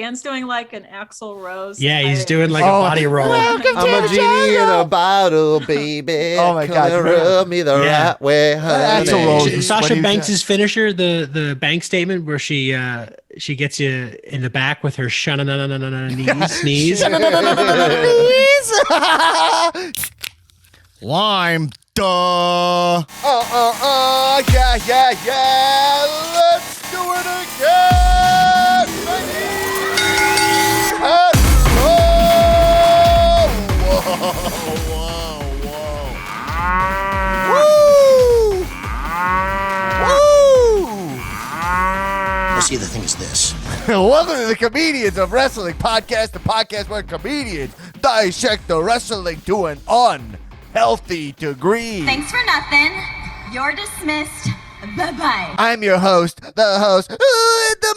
Dan's doing like an Axl Rose. Yeah, he's doing like a body roll. I'm a genie in a bottle, baby. Oh my God, rub me the right way, honey. Axl Rose. Sasha Banks' finisher, the bank statement where she gets you in the back with her sneeze. Lime, duh. Yeah. Let's do it again. See, the thing is this. Welcome to the Comedians of Wrestling podcast, the podcast where comedians dissect the wrestling to an unhealthy degree. Thanks for nothing. You're dismissed. Bye-bye. I'm your host, the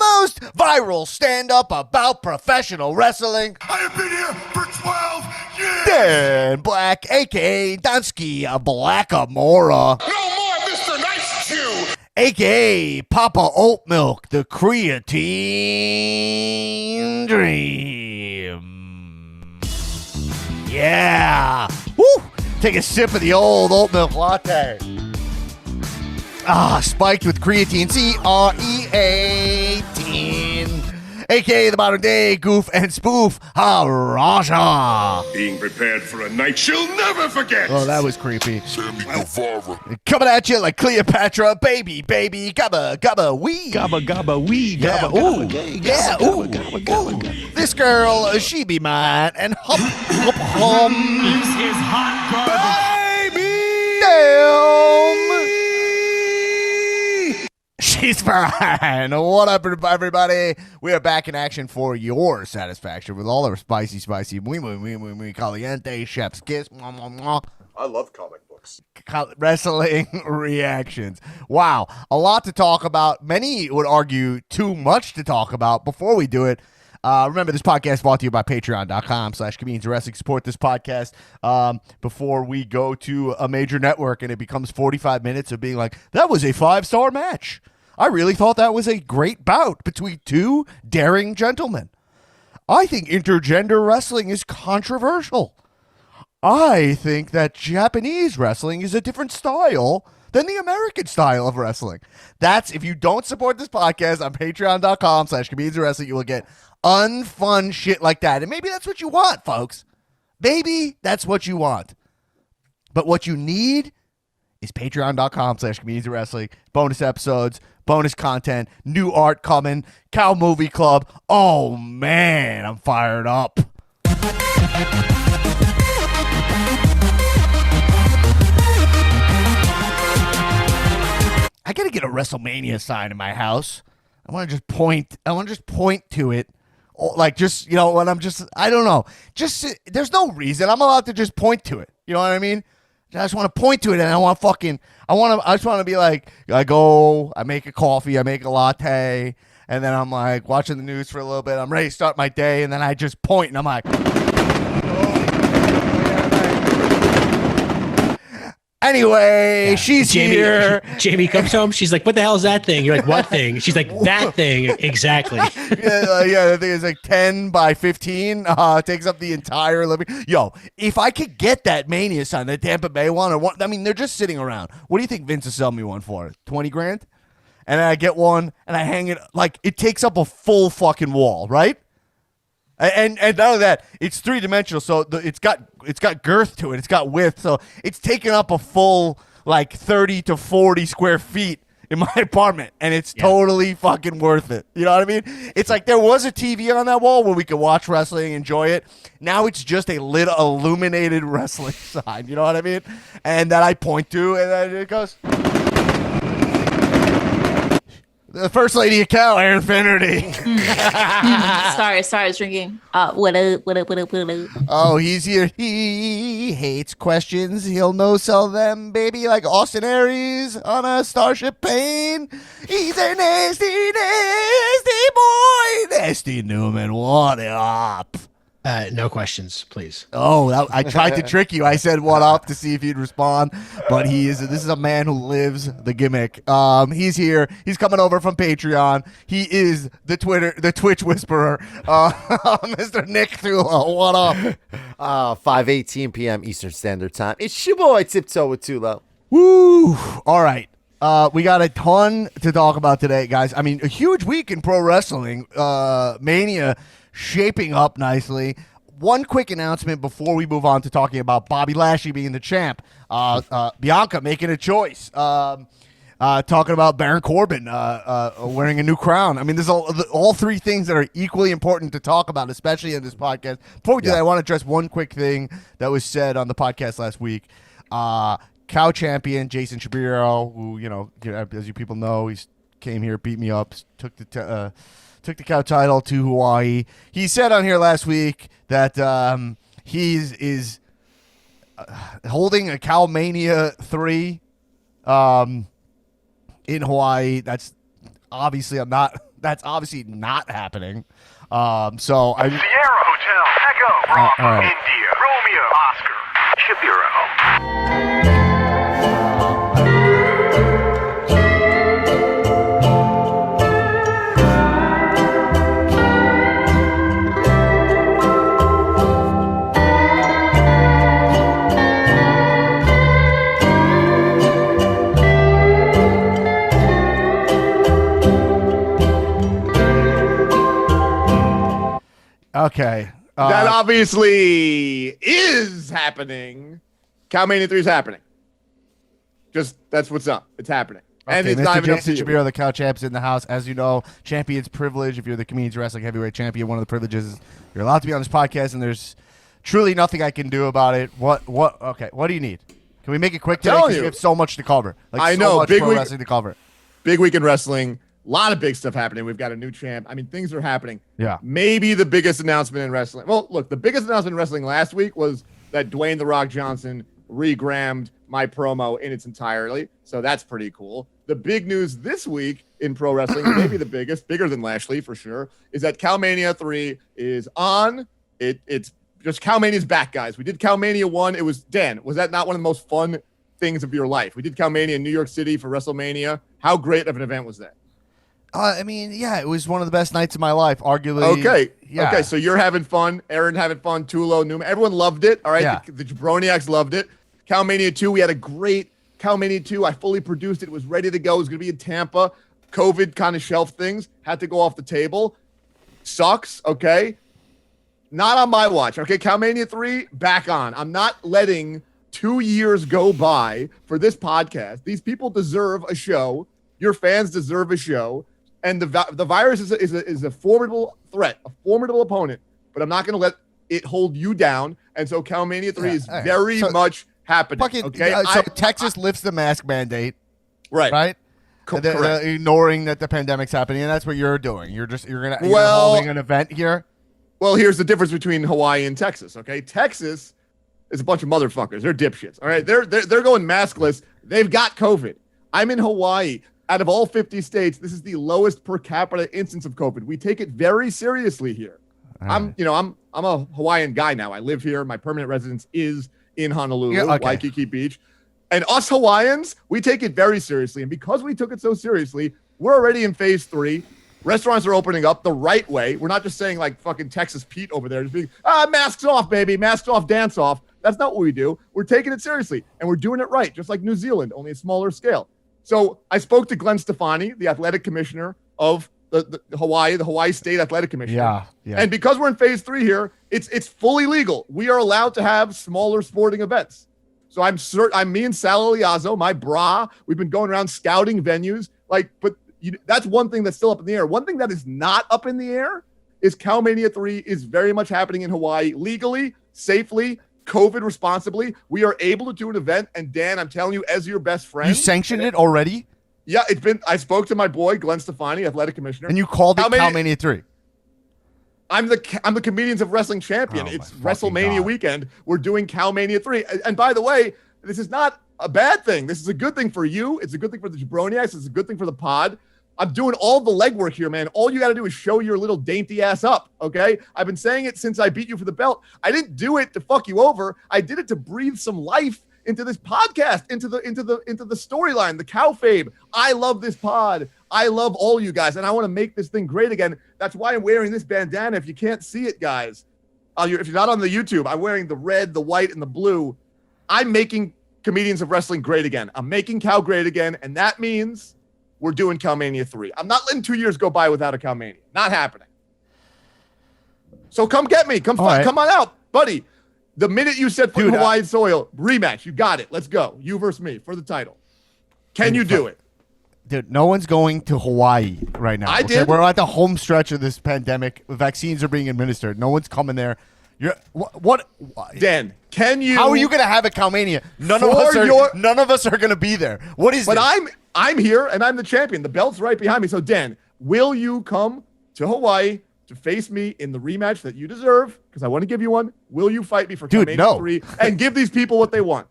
most viral stand-up about professional wrestling. I have been here for 12 years. Dan Black, a.k.a. Donsky Blackamora. No more Mr. Nice Chew. A.k.a. Papa Oat Milk, the creatine dream. Yeah. Woo! Take a sip of the old oat milk latte. Spiked with creatine, C-R-E-A-T-ine. A.k.a. the modern day goof and spoof, Raja. Being prepared for a night she'll never forget. Oh, that was creepy. Sammy Guevara. Coming at you like Cleopatra, baby, gabba, wee. Gabba, wee, Yeah, gabba, ooh, gabba, yeah, ooh, ooh. This girl, she be mine, and hum. This is hot Baby! Damn! She's fine. What up, everybody? We are back in action for your satisfaction with all our spicy, muy caliente, chef's kiss. I love comic books. Wrestling reactions. Wow. A lot to talk about. Many would argue too much to talk about. Before we do it, remember, this podcast is brought to you by patreon.com/comedians of wrestling. Support this podcast before we go to a major network and it becomes 45 minutes of being like, that was a 5-star match. I really thought that was a great bout between two daring gentlemen. I think intergender wrestling is controversial. I think that Japanese wrestling is a different style than the American style of wrestling. That's, if you don't support this podcast on patreon.com/comedians of wrestling, you will get unfun shit like that. And maybe that's what you want, folks. Maybe that's what you want. But what you need is patreon.com/comedians of wrestling. Bonus episodes, bonus content, new art coming, Cow Movie Club. Oh, man, I'm fired up. I gotta get a WrestleMania sign in my house. I want to just point to it. Like, just, you know, when I'm just, I don't know. Just, there's no reason. I'm allowed to just point to it. You know what I mean? I just want to point to it, and I just want to be like, I make a coffee, I make a latte, and then I'm like watching the news for a little bit. I'm ready to start my day, and then I just point, and I'm like, anyway, she's here. Jamie comes home. She's like, what the hell is that thing? You're like, what thing? She's like, that thing. Exactly. Yeah, the thing is like 10 by 15. Takes up the entire living. Yo, if I could get that Mania sign, the Tampa Bay one, I mean, they're just sitting around. What do you think Vince will sell me one for? 20 grand? And then I get one, and I hang it, like, it takes up a full fucking wall, right? And none of that, it's 3-dimensional, so it's got girth to it, it's got width, so it's taking up a full like 30 to 40 square feet in my apartment, and it's totally fucking worth it. You know what I mean? It's like there was a TV on that wall where we could watch wrestling, enjoy it. Now it's just a lit, illuminated wrestling sign. You know what I mean? And that I point to, and then it goes. The First Lady of Cal, Aaron Finnerty. Sorry, I was drinking. What up? Oh, he's here. He hates questions. He'll no-sell them, baby, like Austin Aries on a Starship plane. He's a nasty, nasty boy. Nasty Newman, what up? No questions, please. Oh, I tried to trick you. I said what up to see if you'd respond, but this is a man who lives the gimmick. He's here. He's coming over from Patreon. He is the Twitch whisperer, Mr. Nick Tullo. What up? 5:18 p.m. Eastern Standard Time. It's your boy Tiptoe with Tullo. Woo! All right. We got a ton to talk about today, guys. I mean, a huge week in pro wrestling. Mania shaping up nicely. One quick announcement before we move on to talking about Bobby Lashley being the champ. Bianca making a choice. Talking about Baron Corbin wearing a new crown. I mean, there's all three things that are equally important to talk about, especially in this podcast. Before we do that, I want to address one quick thing that was said on the podcast last week. Cow champion Jason Shapiro, who, as you people know, he came here, beat me up, took the cow title to Hawaii. He said on here last week that is holding a Cow Mania 3 in Hawaii. That's obviously not happening. So I Sierra Hotel, Echo, Bravo, all right. India, Romeo, Oscar, Shapiro. okay. That obviously is happening. Cow Mania 3 is happening. Just that's what's up. It's happening. And Okay, it's not Mr. even up to Jason you. Shapiro, the Cow Champ's in the house. As you know, champion's privilege. If you're the Comedians Wrestling Heavyweight Champion, one of the privileges is you're allowed to be on this podcast, and there's truly nothing I can do about it. Okay, what do you need? Can we make it quick today? telling Because you. we have so much to cover. I so know, much big pro week- wrestling to cover. Big week in wrestling. A lot of big stuff happening. We've got a new champ. I mean, things are happening. Yeah. Maybe the biggest announcement in wrestling. Well, look, the biggest announcement in wrestling last week was that Dwayne "The Rock" Johnson regrammed my promo in its entirety. So that's pretty cool. The big news this week in pro wrestling, maybe the biggest, bigger than Lashley for sure, is that Cow Mania 3 is on. It's just Cow Mania's back, guys. We did Cow Mania 1. It was, Dan, was that not one of the most fun things of your life? We did Cow Mania in New York City for WrestleMania. How great of an event was that? I mean, yeah, it was one of the best nights of my life, arguably. Okay. Yeah. Okay. So you're having fun. Aaron having fun. Tullo, Newman. Everyone loved it. All right. Yeah. The Jabroniacs loved it. Cow Mania 2. We had a great Cow Mania 2. I fully produced it. It was ready to go. It was going to be in Tampa. COVID kind of shelved things. Had to go off the table. Sucks. Okay. Not on my watch. Okay. Cow Mania 3, back on. I'm not letting 2 years go by for this podcast. These people deserve a show. Your fans deserve a show. And the virus is a formidable threat, a formidable opponent, but I'm not going to let it hold you down. And so Cow Mania 3 is all right. very much happening. Okay. So Texas lifts the mask mandate, right. right? Correct. They're ignoring that the pandemic's happening, and that's what you're doing. You're Well- holding an event here. Well, here's the difference between Hawaii and Texas. Okay. Texas is a bunch of motherfuckers. They're dipshits. All right. They're going maskless. They've got COVID. I'm in Hawaii. Out of all 50 states, this is the lowest per capita instance of COVID. We take it very seriously here. I'm a Hawaiian guy now. I live here. My permanent residence is in Honolulu, Yeah, okay. Waikiki Beach. And us Hawaiians, we take it very seriously. And because we took it so seriously, we're already in phase 3. Restaurants are opening up the right way. We're not just saying like fucking Texas Pete over there, just being, masks off, baby, masks off, dance off. That's not what we do. We're taking it seriously, and we're doing it right, just like New Zealand, only a smaller scale. So I spoke to Glenn Stefani, the athletic commissioner of the Hawaii State Athletic Commission. Yeah. And because we're in phase 3 here, it's fully legal. We are allowed to have smaller sporting events. So I'm me and Sal Eliazo, my bra. We've been going around scouting venues. That's one thing that's still up in the air. One thing that is not up in the air is Cow Mania 3 is very much happening in Hawaii legally, safely, COVID responsibly. We are able to do an event. And Dan, I'm telling you, as your best friend. You sanctioned it already? Yeah, I spoke to my boy, Glenn Stefani, athletic commissioner. And you called it Cow Mania 3? I'm the Comedians of Wrestling champion. Oh, it's my fucking WrestleMania God. weekend. We're doing Cow Mania 3. And by the way, this is not a bad thing. This is a good thing for you. It's a good thing for the Jabroniacs. It's a good thing for the pod. I'm doing all the legwork here, man. All you got to do is show your little dainty ass up, okay? I've been saying it since I beat you for the belt. I didn't do it to fuck you over. I did it to breathe some life into this podcast, into the storyline, the kayfabe. I love this pod. I love all you guys, and I want to make this thing great again. That's why I'm wearing this bandana. If you can't see it, guys, if you're not on the YouTube, I'm wearing the red, the white, and the blue. I'm making Comedians of Wrestling great again. I'm making Cal great again, and that means we're doing Calmania 3. I'm not letting 2 years go by without a Calmania. Not happening. So come get me. Come on out, buddy. The minute you set foot in Hawaiian soil, rematch. You got it. Let's go. You versus me for the title. Can you do it? Dude, no one's going to Hawaii right now. I did. We're at the home stretch of this pandemic. Vaccines are being administered. No one's coming there. What? Dan, can you? How are you going to have a Calmania? None of us are going to be there. What is But this? I'm here, and I'm the champion. The belt's right behind me. So, Dan, will you come to Hawaii to face me in the rematch that you deserve? Because I want to give you one. Will you fight me for Calmania 3 and give these people what they want?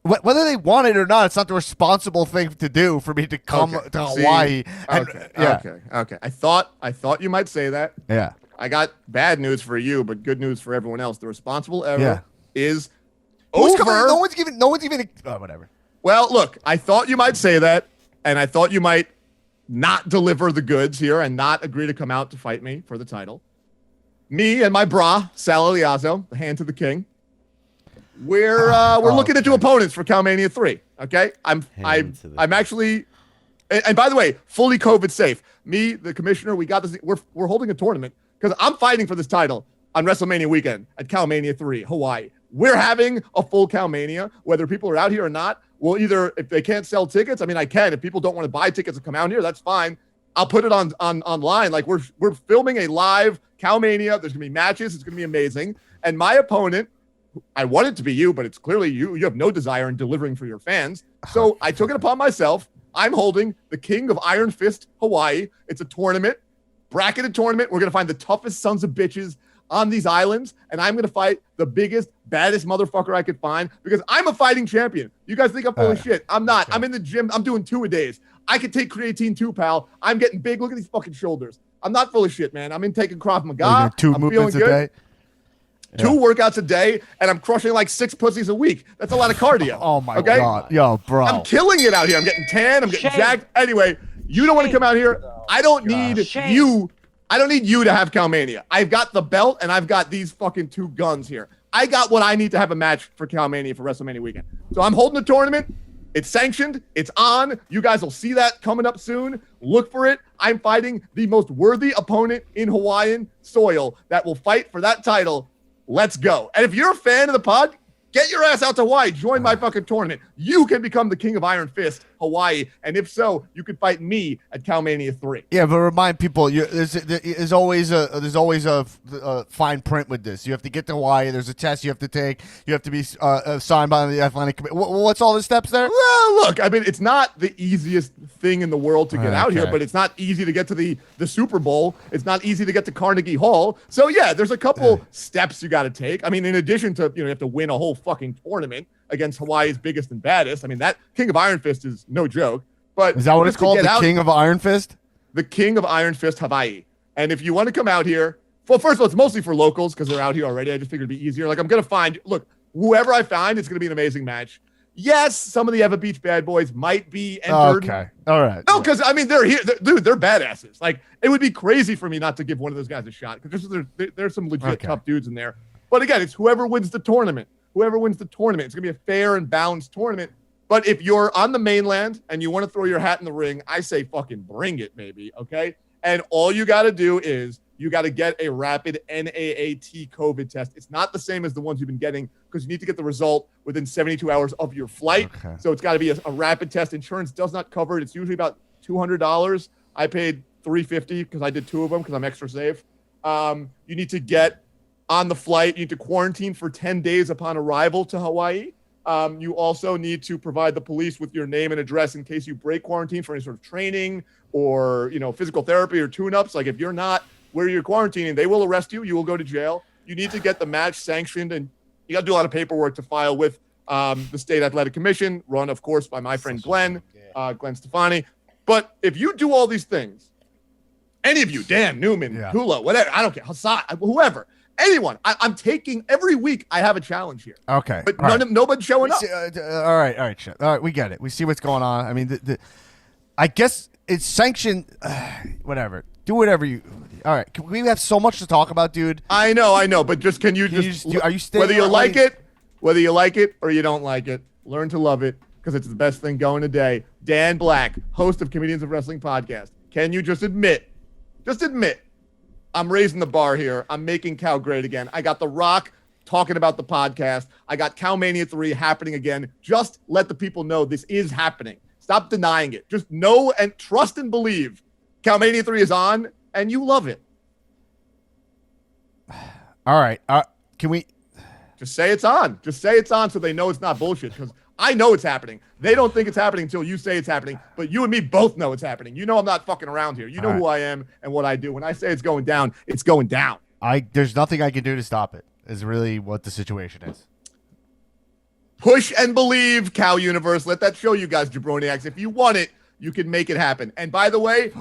Whether they want it or not, it's not the responsible thing to do for me to come to Hawaii. Okay. I thought you might say that. Yeah. I got bad news for you, but good news for everyone else. The responsible error is over. No one's even. Whatever. Well, look, I thought you might say that, and I thought you might not deliver the goods here and not agree to come out to fight me for the title. Me and my bra, Sal Eliazo, the hand to the king. We're looking into opponents for Calmania 3. Okay, I'm actually, and by the way, fully COVID safe. Me, the commissioner, we got this. We're holding a tournament because I'm fighting for this title on WrestleMania weekend at Calmania 3, Hawaii. We're having a full Calmania, whether people are out here or not. Well, either if they can't sell tickets, I mean, I can. If people don't want to buy tickets and come out here, that's fine. I'll put it on online. Like we're filming a live Calmania. There's gonna be matches. It's gonna be amazing. And my opponent, I want it to be you, but it's clearly you. You have no desire in delivering for your fans. So I took it upon myself. I'm holding the King of Iron Fist Hawaii. It's a tournament, bracketed tournament. We're gonna find the toughest sons of bitches on these islands, and I'm going to fight the biggest, baddest motherfucker I could find because I'm a fighting champion. You guys think I'm full of shit. I'm not. I'm in the gym. I'm doing 2-a-days. I could take creatine too, pal. I'm getting big. Look at these fucking shoulders. I'm not full of shit, man. I'm in taking Krav Maga. Two I'm movements feeling a good. day. 2 workouts a day, and I'm crushing like 6 pussies a week. That's a lot of cardio. Oh, my God. Yo, bro. I'm killing it out here. I'm getting tan. I'm getting jacked. Anyway, you don't want to come out here. I don't need you. I don't need you to have Calmania. I've got the belt, and I've got these fucking 2 guns here. I got what I need to have a match for Calmania for WrestleMania weekend. So I'm holding the tournament. It's sanctioned. It's on. You guys will see that coming up soon. Look for it. I'm fighting the most worthy opponent in Hawaiian soil that will fight for that title. Let's go. And if you're a fan of the pod, get your ass out to Hawaii. Join my fucking tournament. You can become the King of Iron Fist, Hawaii. And if so, you can fight me at Calmania 3. Yeah, but remind people, there's always a fine print with this. You have to get to Hawaii. There's a test you have to take. You have to be signed by the athletic committee. What's all the steps there? Well, look, I mean, it's not the easiest thing in the world to get out here, but it's not easy to get to the Super Bowl. It's not easy to get to Carnegie Hall. So yeah, there's a couple steps you got to take. I mean, in addition to, you have to win a whole fucking tournament against Hawaii's biggest and baddest. I mean, that King of Iron Fist is no joke. But is that what it's called? The King of Iron Fist? The King of Iron Fist Hawaii. And if you want to come out here, well, first of all, it's mostly for locals because they're out here already. I just figured it'd be easier. Like, I'm going to find, look, whoever I find, it's going to be an amazing match. Yes, some of the Eva Beach bad boys might be entered. Okay. All right. No, because, I mean, they're here. Dude, they're badasses. Like, it would be crazy for me not to give one of those guys a shot because there's some legit tough dudes in there. But again, it's whoever wins the tournament. Whoever wins the tournament. It's going to be a fair and balanced tournament. But if you're on the mainland and you want to throw your hat in the ring, I say fucking bring it, baby, okay? And all you got to do is you got to get a rapid NAAT COVID test. It's not the same as the ones you've been getting because you need to get the result within 72 hours of your flight. Okay. So it's got to be a rapid test. Insurance does not cover it. It's usually about $200. I paid $350 because I did 2 of them because I'm extra safe. You need to get on the flight. You need to quarantine for 10 days upon arrival to Hawaii. You also need to provide the police with your name and address in case you break quarantine for any sort of training or, physical therapy or tune-ups. Like if you're not where you're quarantining, they will arrest you. You will go to jail. You need to get the match sanctioned, and you got to do a lot of paperwork to file with the State Athletic Commission, run, of course, by my friend Glenn Stefani. But if you do all these things, any of you, Dan, Newman, Tullo, whatever, I don't care, Hassan, whoever, anyone, I'm taking every week. I have a challenge here. Okay, but nobody's showing up. All right, we get it. We see what's going on. I mean, I guess it's sanctioned. Whatever, do whatever you. All right, we have so much to talk about, dude. I know, but just can you are you staying? Whether you like it or you don't like it, learn to love it because it's the best thing going today. Dan Black, host of Comedians of Wrestling podcast. Can you just admit? I'm raising the bar here. I'm making Cal great again. I got The Rock talking about the podcast. I got Calmania 3 happening again. Just let the people know this is happening. Stop denying it. Just know and trust and believe. Calmania 3 is on, and you love it. All right. Can we... Just say it's on. Just say it's on so they know it's not bullshit, because I know it's happening. They don't think it's happening until you say it's happening, but you and me both know it's happening. You know I'm not fucking around here. You know who I am and what I do. When I say it's going down, it's going down. There's nothing I can do to stop it, is really what the situation is. Push and believe, Cow Universe. Let that show you guys, Jabroniacs. If you want it, you can make it happen. And by the way,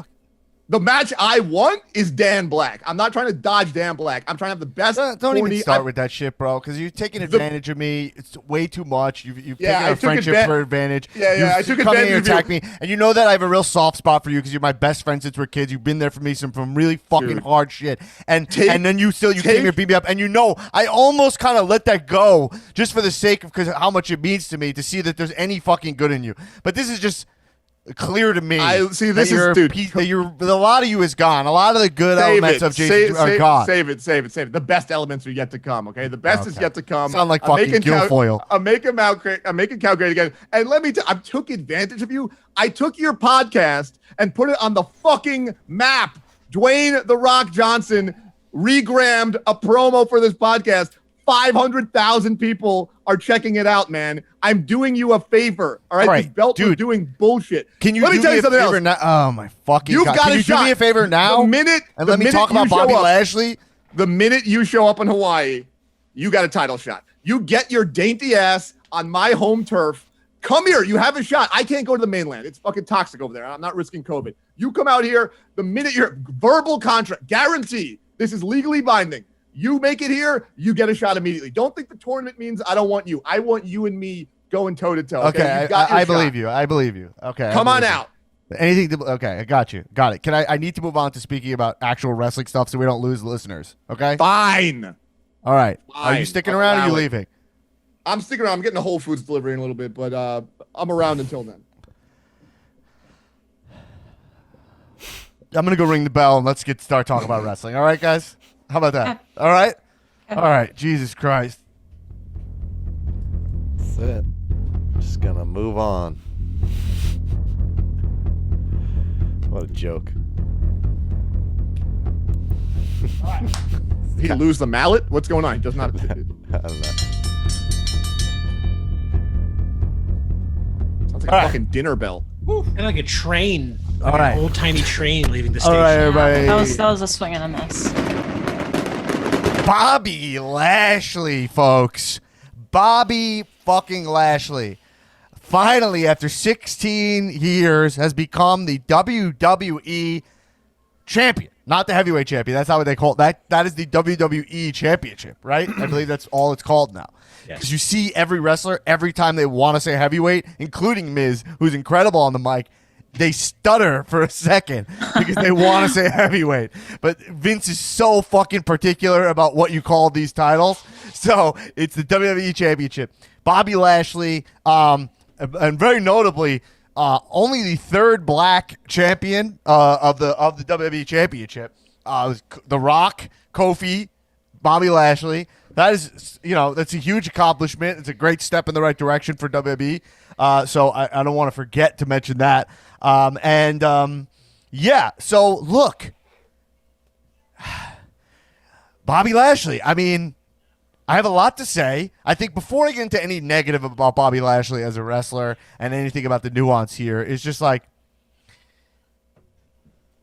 the match I want is Dan Black. I'm not trying to dodge Dan Black. I'm trying to have the best. Don't even start with that shit, bro, because you're taking advantage of me. It's way too much. You've taken a friendship for advantage. I took advantage of you. Attack me, and you know that I have a real soft spot for you because you're my best friend since we're kids. You've been there for me from really fucking hard shit, and then you came here, beat me up, and you know I almost kind of let that go just for the sake of because how much it means to me to see that there's any fucking good in you. But this is just clear to me. I see. This is, dude. A lot of you is gone. A lot of the good elements of Jason are gone. Save it. The best elements are yet to come. Okay, the best is yet to come. Sound like fucking Guilfoyle. I'm making Cal great again. And let me I took advantage of you. I took your podcast and put it on the fucking map. Dwayne The Rock Johnson regrammed a promo for this podcast. 500,000 people are checking it out, man. I'm doing you a favor. All right, this belt was doing bullshit. Can you let me tell you something else? Now? Oh my fucking You've God. got Can you do me a favor now? Let me talk about Bobby Lashley. The minute you show up in Hawaii, you got a title shot. You get your dainty ass on my home turf. Come here. You have a shot. I can't go to the mainland. It's fucking toxic over there. I'm not risking COVID. You come out here. The minute you're verbal contract, guarantee. This is legally binding. You make it here, you get a shot immediately. Don't think the tournament means I don't want you. I want you and me going toe-to-toe. Okay, I believe you. I believe you. Okay. Come on out. Okay, I got you. Got it. I need to move on to speaking about actual wrestling stuff so we don't lose listeners. Okay? Fine. All right. Fine. Are you sticking around or are you leaving? I'm sticking around. I'm getting a Whole Foods delivery in a little bit, but I'm around until then. I'm going to go ring the bell and let's start talking about wrestling. All right, guys? How about that? All right? All right. Jesus Christ. That's it. Just gonna move on. What a joke. Did he lose the mallet? What's going on? He does not. I don't know. Sounds like a fucking dinner bell. And like a train. All right. An old-timey train leaving the station. All right, everybody. That was a swing and a miss. Bobby Lashley, folks. Bobby fucking Lashley. Finally, after 16 years, has become the WWE champion. Not the heavyweight champion. That's not what they call it. That is the WWE championship, right? I believe that's all it's called now. Because you see every wrestler, every time they want to say heavyweight, including Miz, who's incredible on the mic, they stutter for a second because they want to say heavyweight. But Vince is so fucking particular about what you call these titles. So it's the WWE Championship. Bobby Lashley, and very notably, only the third black champion of the WWE Championship. The Rock, Kofi, Bobby Lashley. That is, that's a huge accomplishment. It's a great step in the right direction for WWE. So I don't want to forget to mention that. So look, Bobby Lashley. I mean, I have a lot to say. I think before I get into any negative about Bobby Lashley as a wrestler and anything about the nuance here, it's just like,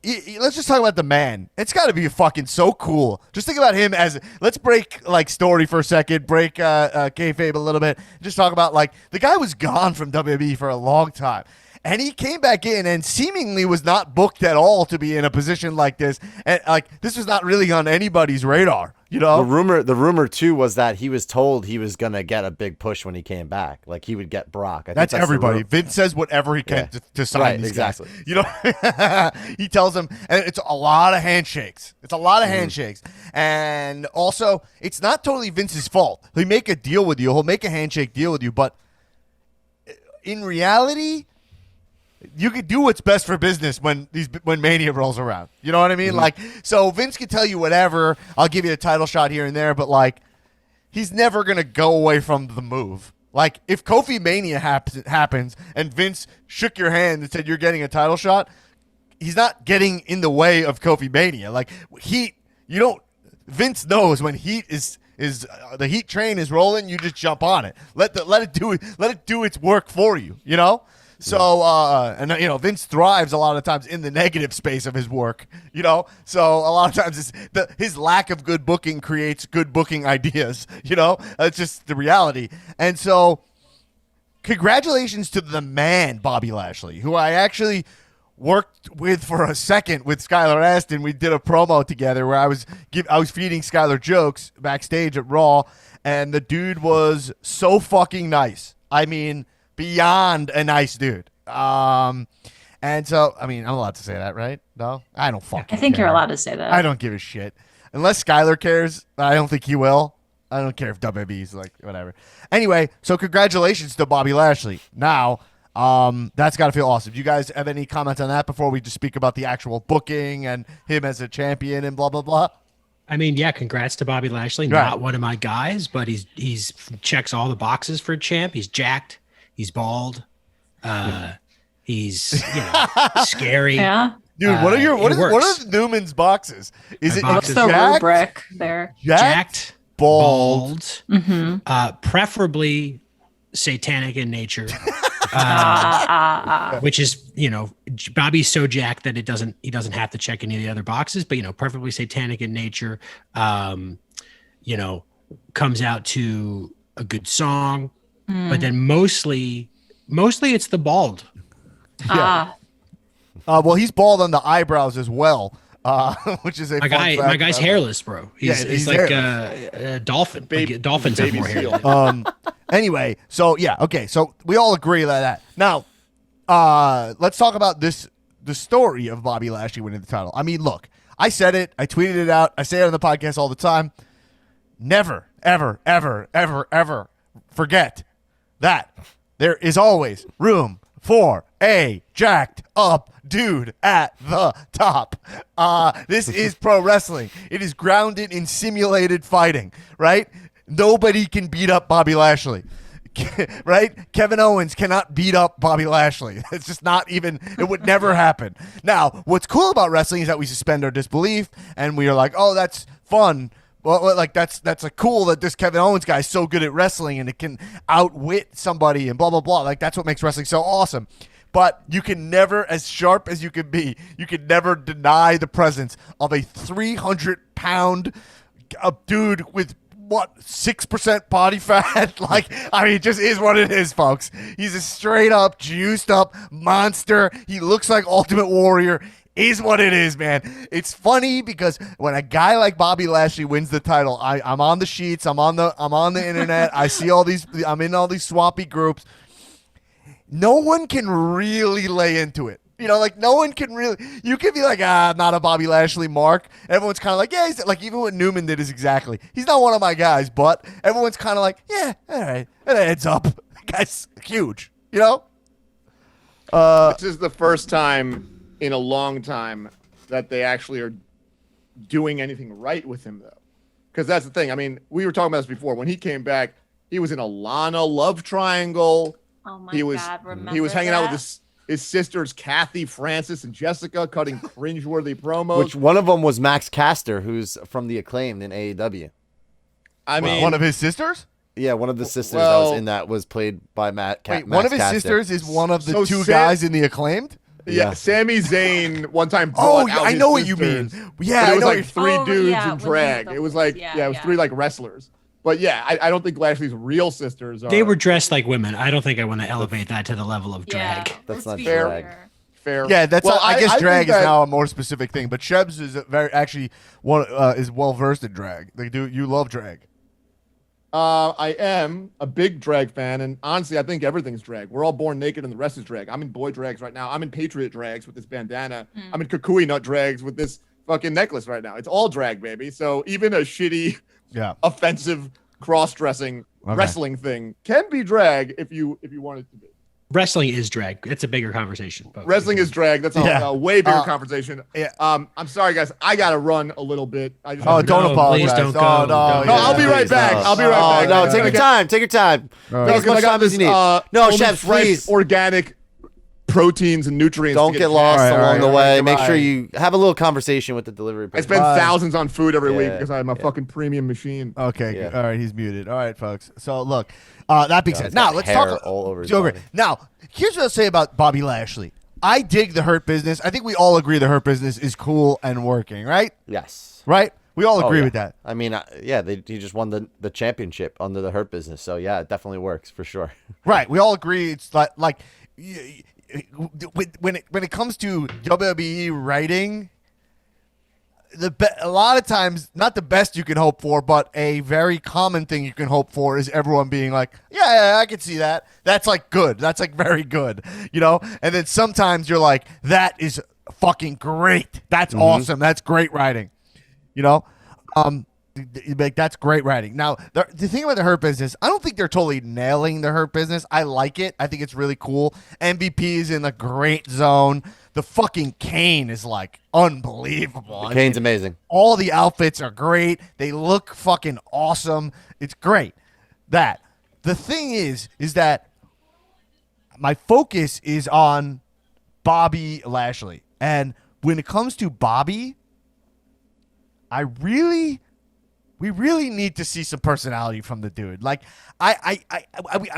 let's just talk about the man. It's got to be fucking so cool. Just think about him as, let's break like story for a second, break kayfabe a little bit. Just talk about like the guy was gone from WWE for a long time. And he came back in and seemingly was not booked at all to be in a position like this. And like this was not really on anybody's radar, you know? The rumor too was that he was told he was gonna get a big push when he came back. Like he would get Brock. I think That's the everybody. rumor. Vince says whatever he can to sign Right, these exactly. guys. You know, he tells them, and it's a lot of handshakes. It's a lot of handshakes. And also, it's not totally Vince's fault. He'll make a deal with you. He'll make a handshake deal with you. But in reality, you can do what's best for business when Mania rolls around. You know what I mean? Like, so Vince can tell you whatever. I'll give you a title shot here and there, but like, he's never gonna go away from the move. Like, if Kofi Mania happens and Vince shook your hand and said you're getting a title shot, he's not getting in the way of Kofi Mania. Like Vince knows when heat is the heat train is rolling, you just jump on it. Let it do its work for you. You know. So, and you know, Vince thrives a lot of times in the negative space of his work, you know? So a lot of times his lack of good booking creates good booking ideas, you know? That's just the reality. And so congratulations to the man, Bobby Lashley, who I actually worked with for a second with Skylar Aston. We did a promo together where I was feeding Skylar jokes backstage at Raw, and the dude was so fucking nice. I mean, beyond a nice dude. And so, I mean, I'm allowed to say that, right? No? I don't fucking I think care. you're allowed to say that. I don't give a shit. Unless Skylar cares, I don't think he will. I don't care if WWE's like, whatever. Anyway, so congratulations to Bobby Lashley. Now, that's got to feel awesome. Do you guys have any comments on that before we just speak about the actual booking and him as a champion and blah, blah, blah? I mean, yeah, congrats to Bobby Lashley. Right. Not one of my guys, but he's checks all the boxes for a champ. He's jacked. He's bald. He's scary. Yeah. Dude, what are Newman's boxes? Is My it boxes- What's the jacked, rubric there? Jacked, bald? preferably satanic in nature. Which is, Bobby's so jacked that he doesn't have to check any of the other boxes, but preferably satanic in nature. Comes out to a good song, but then mostly it's the bald. Yeah. Well, he's bald on the eyebrows as well, which is a my fun fact guy's about him. hairless, bro. He's like a dolphin. Dolphins have baby more hair. seal. Anyway, so yeah, okay, so we all agree on that. Now, let's talk about the story of Bobby Lashley winning the title. I mean, look, I said it, I tweeted it out, I say it on the podcast all the time. Never, ever, ever, ever, ever forget that there is always room for a jacked up dude at the top. This is pro wrestling. It is grounded in simulated fighting, right? Nobody can beat up Bobby Lashley, right? Kevin Owens cannot beat up Bobby Lashley. It's just not even, it would never happen. Now, what's cool about wrestling is that we suspend our disbelief and we are like, oh, that's fun. Well, like that's cool that this Kevin Owens guy is so good at wrestling and it can outwit somebody and blah, blah, blah. Like that's what makes wrestling so awesome. But you can never, as sharp as you can be, you can never deny the presence of a 300-pound dude with 6% body fat. Like, I mean, it just is what it is, folks. He's a straight up, juiced up monster. He looks like Ultimate Warrior. Is what it is, man. It's funny because when a guy like Bobby Lashley wins the title, I'm on the sheets, I'm on the internet, I see I'm in all these swampy groups. No one can really lay into it. Like no one can really. You can be like, I'm not a Bobby Lashley mark. Everyone's kind of like, yeah, he's like, even what Newman did is exactly. He's not one of my guys, but everyone's kind of like, yeah, all right, that adds up. That guy's huge, This is the first time in a long time that they actually are doing anything right with him, though. Because that's the thing. I mean, we were talking about this before. When he came back, he was in a Lana love triangle. Oh my God, remember he was hanging that? out with his sisters, Kathy, Francis, and Jessica, cutting cringeworthy promos. Which one of them was Max Caster, who's from the Acclaimed in AEW. I mean, one of his sisters? Yeah, one of the sisters that was in that was played by Max one of his Caster. sisters is one of the two guys in the Acclaimed? Yeah, Sami Zayn one time brought out I his know what you sisters, mean. Yeah, but it I was know like what three dudes yeah, in drag. It was like, it was three like wrestlers. But yeah, I don't think Lashley's real sisters are. They were dressed like women. I don't think I want to elevate that to the level of drag. That's let's not be drag. clear. fair. Yeah, that's Well, I guess think drag is that- now a more specific thing, but Shebs is actually one is well versed in drag. Like, you love drag? I am a big drag fan, and honestly, I think everything's drag. We're all born naked, and the rest is drag. I'm in boy drags right now. I'm in patriot drags with this bandana. I'm in kukui nut drags with this fucking necklace right now. It's all drag, baby. So even a shitty, offensive cross-dressing wrestling thing can be drag if you want it to be. Wrestling is drag. It's a bigger conversation. But Wrestling is drag. That's a way bigger Uh, conversation. yeah. I'm sorry, guys. I gotta run a little bit. I just Oh, don't No, apologize. please don't go. Oh, no, Don't No, go. I'll be right Please, back. no. I'll be right Oh, back. no, take your time. Take your time. All Take right. as much I got time as this, you need. No, only Chef, fresh, please. organic proteins and nutrients. Don't to get lost All right, along the all way. right, Make sure goodbye. you have a little conversation with the delivery I person. spend Bye. thousands on food every week Yeah, because I'm a fucking premium machine. Okay, Yeah. all right, he's muted. All right, folks. So look, that being said, he's now got let's hair talk all over his Okay, body. now, here's what I'll say about Bobby Lashley. I dig the Hurt Business. I think we all agree the Hurt Business is cool and working, right? Yes. Right? We all Oh, agree yeah. with that. I mean, he just won the championship under the Hurt Business. So, yeah, it definitely works for sure. Right. We all agree it's like when it comes to WWE writing, a lot of times not the best you can hope for, but a very common thing you can hope for is everyone being like, yeah, I can see that. That's like good. That's like very good, you know? And then sometimes you're like, that is fucking great. That's awesome. That's great writing. You know? Like, that's great writing. Now, the thing about the Hurt Business, I don't think they're totally nailing the Hurt Business. I like it. I think it's really cool. MVP is in the great zone. The fucking cane is like unbelievable. Kane's amazing. All the outfits are great. They look fucking awesome. It's great. That. The thing is that my focus is on Bobby Lashley. And when it comes to Bobby, we really need to see some personality from the dude. Like,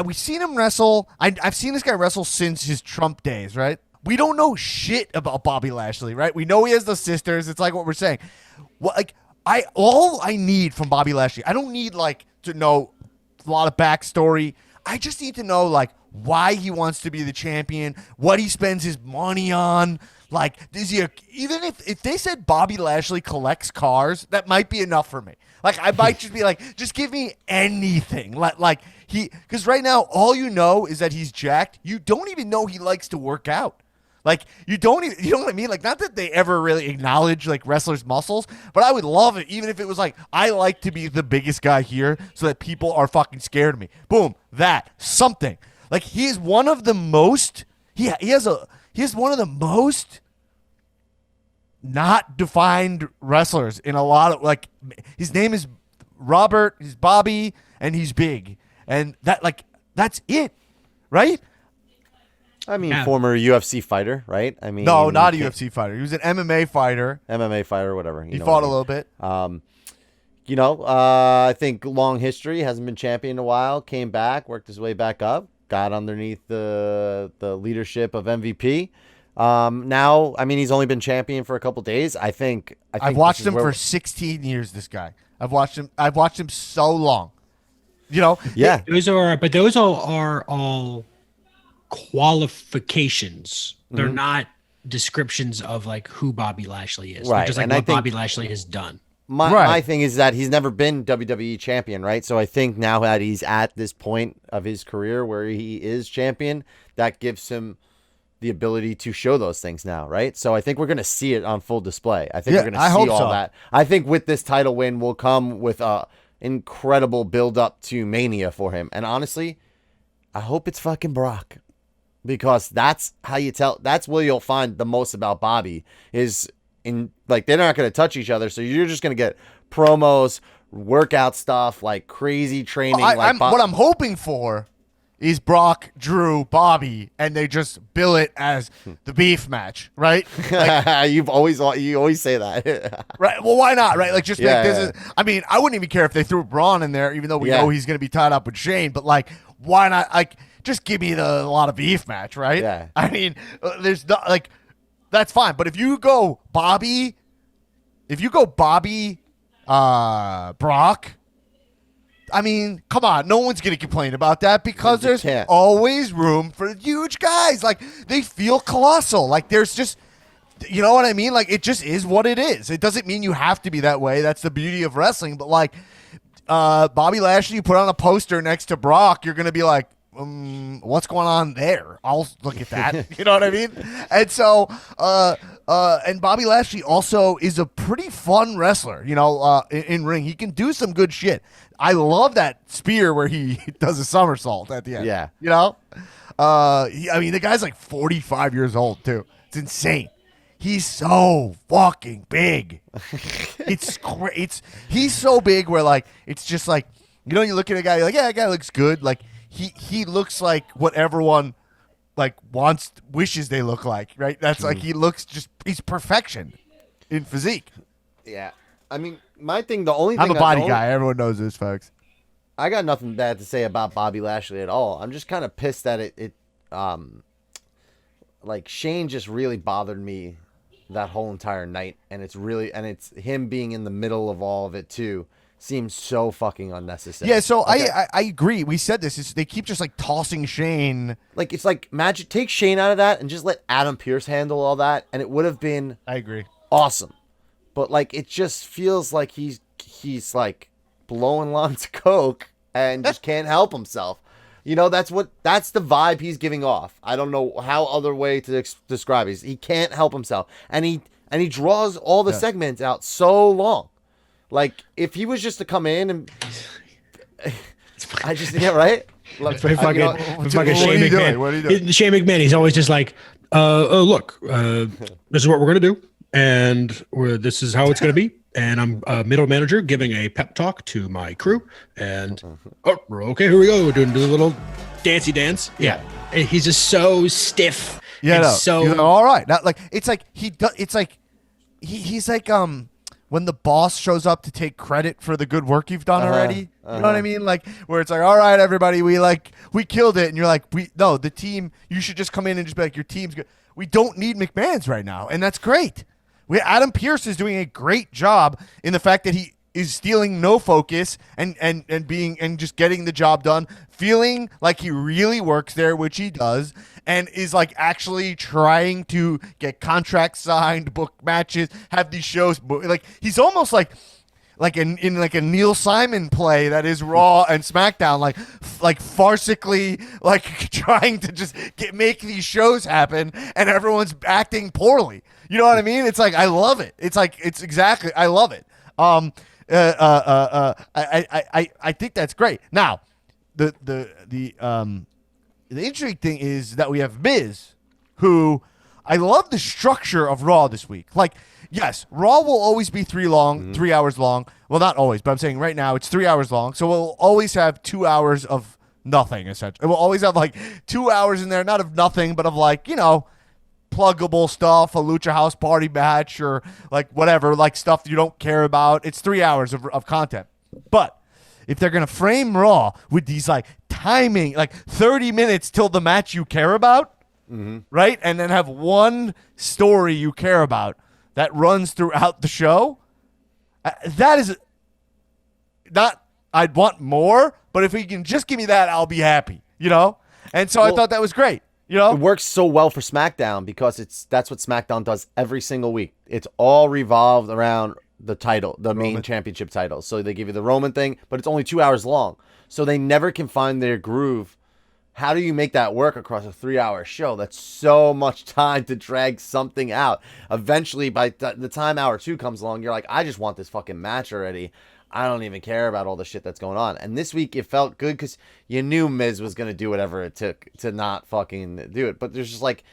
we've seen him wrestle. I've seen this guy wrestle since his Trump days, right? We don't know shit about Bobby Lashley, right? We know he has the sisters. It's like what we're saying. All I need from Bobby Lashley, I don't need like to know a lot of backstory. I just need to know like why he wants to be the champion, what he spends his money on. Like, even if they said Bobby Lashley collects cars, that might be enough for me. Like, I might just be like, just give me anything. Like because right now all you know is that he's jacked. You don't even know he likes to work out. Like, you know what I mean? Like, not that they ever really acknowledge like wrestlers' muscles, but I would love it even if it was like, I like to be the biggest guy here so that people are fucking scared of me. Boom, something. Like, he is one of the most. He has one of the most not defined wrestlers in a lot of, like, his name is Robert, he's Bobby, and he's big. And that's it, right? I mean, Yeah. former UFC fighter, right? I mean, No, not a you UFC fighter. He was an MMA fighter. MMA fighter, whatever. He fought a little bit. I think long history, hasn't been champion in a while, came back, worked his way back up, got underneath the leadership of MVP. Now, I mean, he's only been champion for a couple days. I think I've watched him for 16 years, this guy. I've watched him so long. You know? Yeah. Those are all qualifications. They're not descriptions of like who Bobby Lashley is. Right, They're just like and I what think- Bobby Lashley has done. My thing is that he's never been WWE champion, right? So I think now that he's at this point of his career where he is champion, that gives him the ability to show those things now, right? So I think we're going to see it on full display. I think Yeah, we're going I to see hope all so. that. I think with this title win will come with a incredible build up to Mania for him. And honestly, I hope it's fucking Brock, because that's how you tell. That's where you'll find the most about Bobby is in, like, they're not going to touch each other. So you're just going to get promos, workout stuff, like crazy training. What Bob- I'm hoping for is Brock, Drew, Bobby, and they just bill it as the beef match, right? Like, you always say that. right. Well, why not, right? Like, just Yeah, make this. yeah. I mean, I wouldn't even care if they threw Braun in there, even though we Yeah. know he's going to be tied up with Shane. But like, why not? Like, just give me a lot of beef match, right? Yeah. I mean, there's not like, that's fine. But if you go Bobby, Brock, I mean, come on. No one's going to complain about that because You there's can't. always room for huge guys. Like, they feel colossal. Like, there's just, you know what I mean? Like, it just is what it is. It doesn't mean you have to be that way. That's the beauty of wrestling. But, like, Bobby Lashley, you put on a poster next to Brock, you're going to be like, what's going on there? I'll look at that. You know what I mean? And so, and Bobby Lashley also is a pretty fun wrestler, you know, in ring. He can do some good shit. I love that spear where he does a somersault at the end. Yeah. You know? I mean, the guy's like 45 years old, too. It's insane. He's so fucking big. He's so big where, like, it's just like, you know, you look at a guy, you're like, yeah, that guy looks good. Like, he looks like what everyone like wishes they look like, right? That's like he's perfection in physique. Yeah. I mean, my thing, the only I'm thing a body guy. Everyone knows this, folks. I got nothing bad to say about Bobby Lashley at all. I'm just kind of pissed that it like Shane just really bothered me that whole entire night, and it's him being in the middle of all of it too. Seems so fucking unnecessary. Yeah, so okay. I agree. We said this. They keep just like tossing Shane. Like, it's like magic. Take Shane out of that and just let Adam Pearce handle all that, and it would have been I agree. awesome. But like, it just feels like he's like blowing lots of coke and just can't help himself. You know, that's the vibe he's giving off. I don't know how other way to describe it. He can't help himself, and he draws all the segments out so long. Like, if he was just to come in and right? It's my fucking what Shane are you doing? McMahon. What are you doing? Shane McMahon, he's always just like, look, this is what we're going to do. And this is how it's going to be. And I'm a middle manager giving a pep talk to my crew. And, okay, here we go. We're doing a little dancey dance. Yeah. And he's just so stiff. Yeah, and no. so You're like, all right. Not like it's like he does. It's like he's like when the boss shows up to take credit for the good work you've done already. You know what I mean? Like, where it's like, all right, everybody, we killed it, and you're like, the team. You should just come in and just be like, your team's good. We don't need McMahon's right now, and that's great. Adam Pearce is doing a great job in the fact that he is stealing no focus and just getting the job done, feeling like he really works there, which he does, and is like actually trying to get contracts signed, book matches, have these shows. Like, he's almost like in a Neil Simon play that is Raw and SmackDown, like farcically, like trying to just make these shows happen, and everyone's acting poorly. You know what I mean? It's like, I love it. It's like, it's exactly, I love it. I think that's great. Now, the interesting thing is that we have Miz, who I love the structure of Raw this week. Like, yes, Raw will always be 3 hours long. Well, not always, but I'm saying right now it's 3 hours long. So we'll always have 2 hours of nothing, essentially. We'll always have like 2 hours in there, not of nothing, but of like, you know, pluggable stuff, a Lucha House Party match, or like whatever, like stuff you don't care about. It's 3 hours of content. But if they're going to frame Raw with these like timing, like 30 minutes till the match you care about, right? And then have one story you care about that runs throughout the show, that is not, I'd want more, but if you can just give me that, I'll be happy, you know? And so I thought that was great. You know? It works so well for SmackDown because that's what SmackDown does every single week. It's all revolved around the title, the main championship title. So they give you the Roman thing, but it's only 2 hours long. So they never can find their groove. How do you make that work across a 3-hour show? That's so much time to drag something out. Eventually, by the time hour 2 comes along, you're like, I just want this fucking match already. I don't even care about all the shit that's going on. And this week it felt good because you knew Miz was going to do whatever it took to not fucking do it. But there's just like,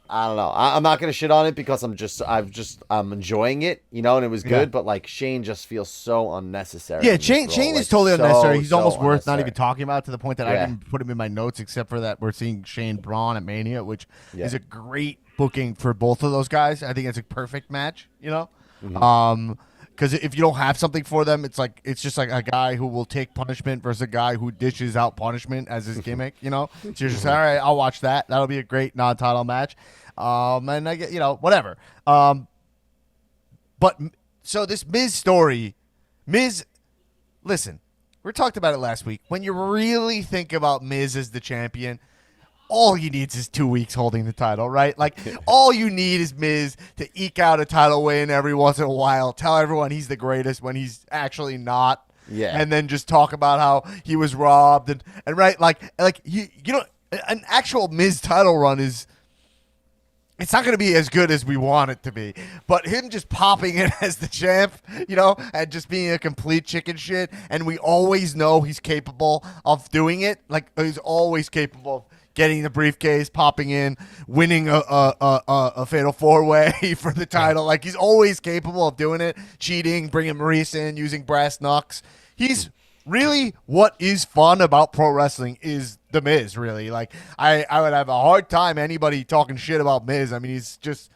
I don't know. I'm not going to shit on it because I'm enjoying it, you know, and it was good. But like, Shane just feels so unnecessary. Yeah, Shane is totally unnecessary. He's almost worth not even unnecessary. talking about, to the point that I didn't put him in my notes, except for that we're seeing Shane Braun at Mania, which is a great booking for both of those guys. I think it's a perfect match, you know? Because if you don't have something for them, it's just like a guy who will take punishment versus a guy who dishes out punishment as his gimmick, you know? So you're just all right, I'll watch that. That'll be a great non-title match. And I get, you know, whatever. But so this Miz story, listen, We talked about it last week. When you really think about Miz as the champion, all he needs is 2 weeks holding the title, right? Like, all you need is Miz to eke out a title win every once in a while, tell everyone he's the greatest when he's actually not. Yeah. And then just talk about how he was robbed and right, like you know, an actual Miz title run is, it's not going to be as good as we want it to be, but him just popping in as the champ, you know, and just being a complete chicken shit, and we always know he's capable of doing it. Like, he's always capable of getting the briefcase, popping in, winning a fatal 4-way for the title. Like, he's always capable of doing it, cheating, bringing Maurice in, using brass knucks. He's really, what is fun about pro wrestling is the Miz, really. Like, I would have a hard time anybody talking shit about Miz. I mean, he's just,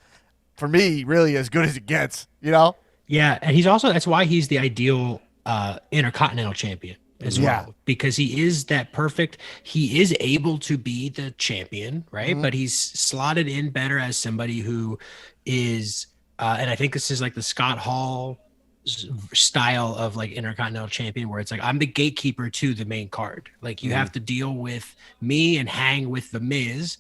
for me, really as good as it gets, you know? Yeah, and he's also, that's why he's the ideal Intercontinental Champion as well, because he is that perfect. He is able to be the champion, right? But he's slotted in better as somebody who is, and I think this is like the Scott Hall style of like Intercontinental Champion, where it's like, I'm the gatekeeper to the main card. Like, you have to deal with me and hang with the Miz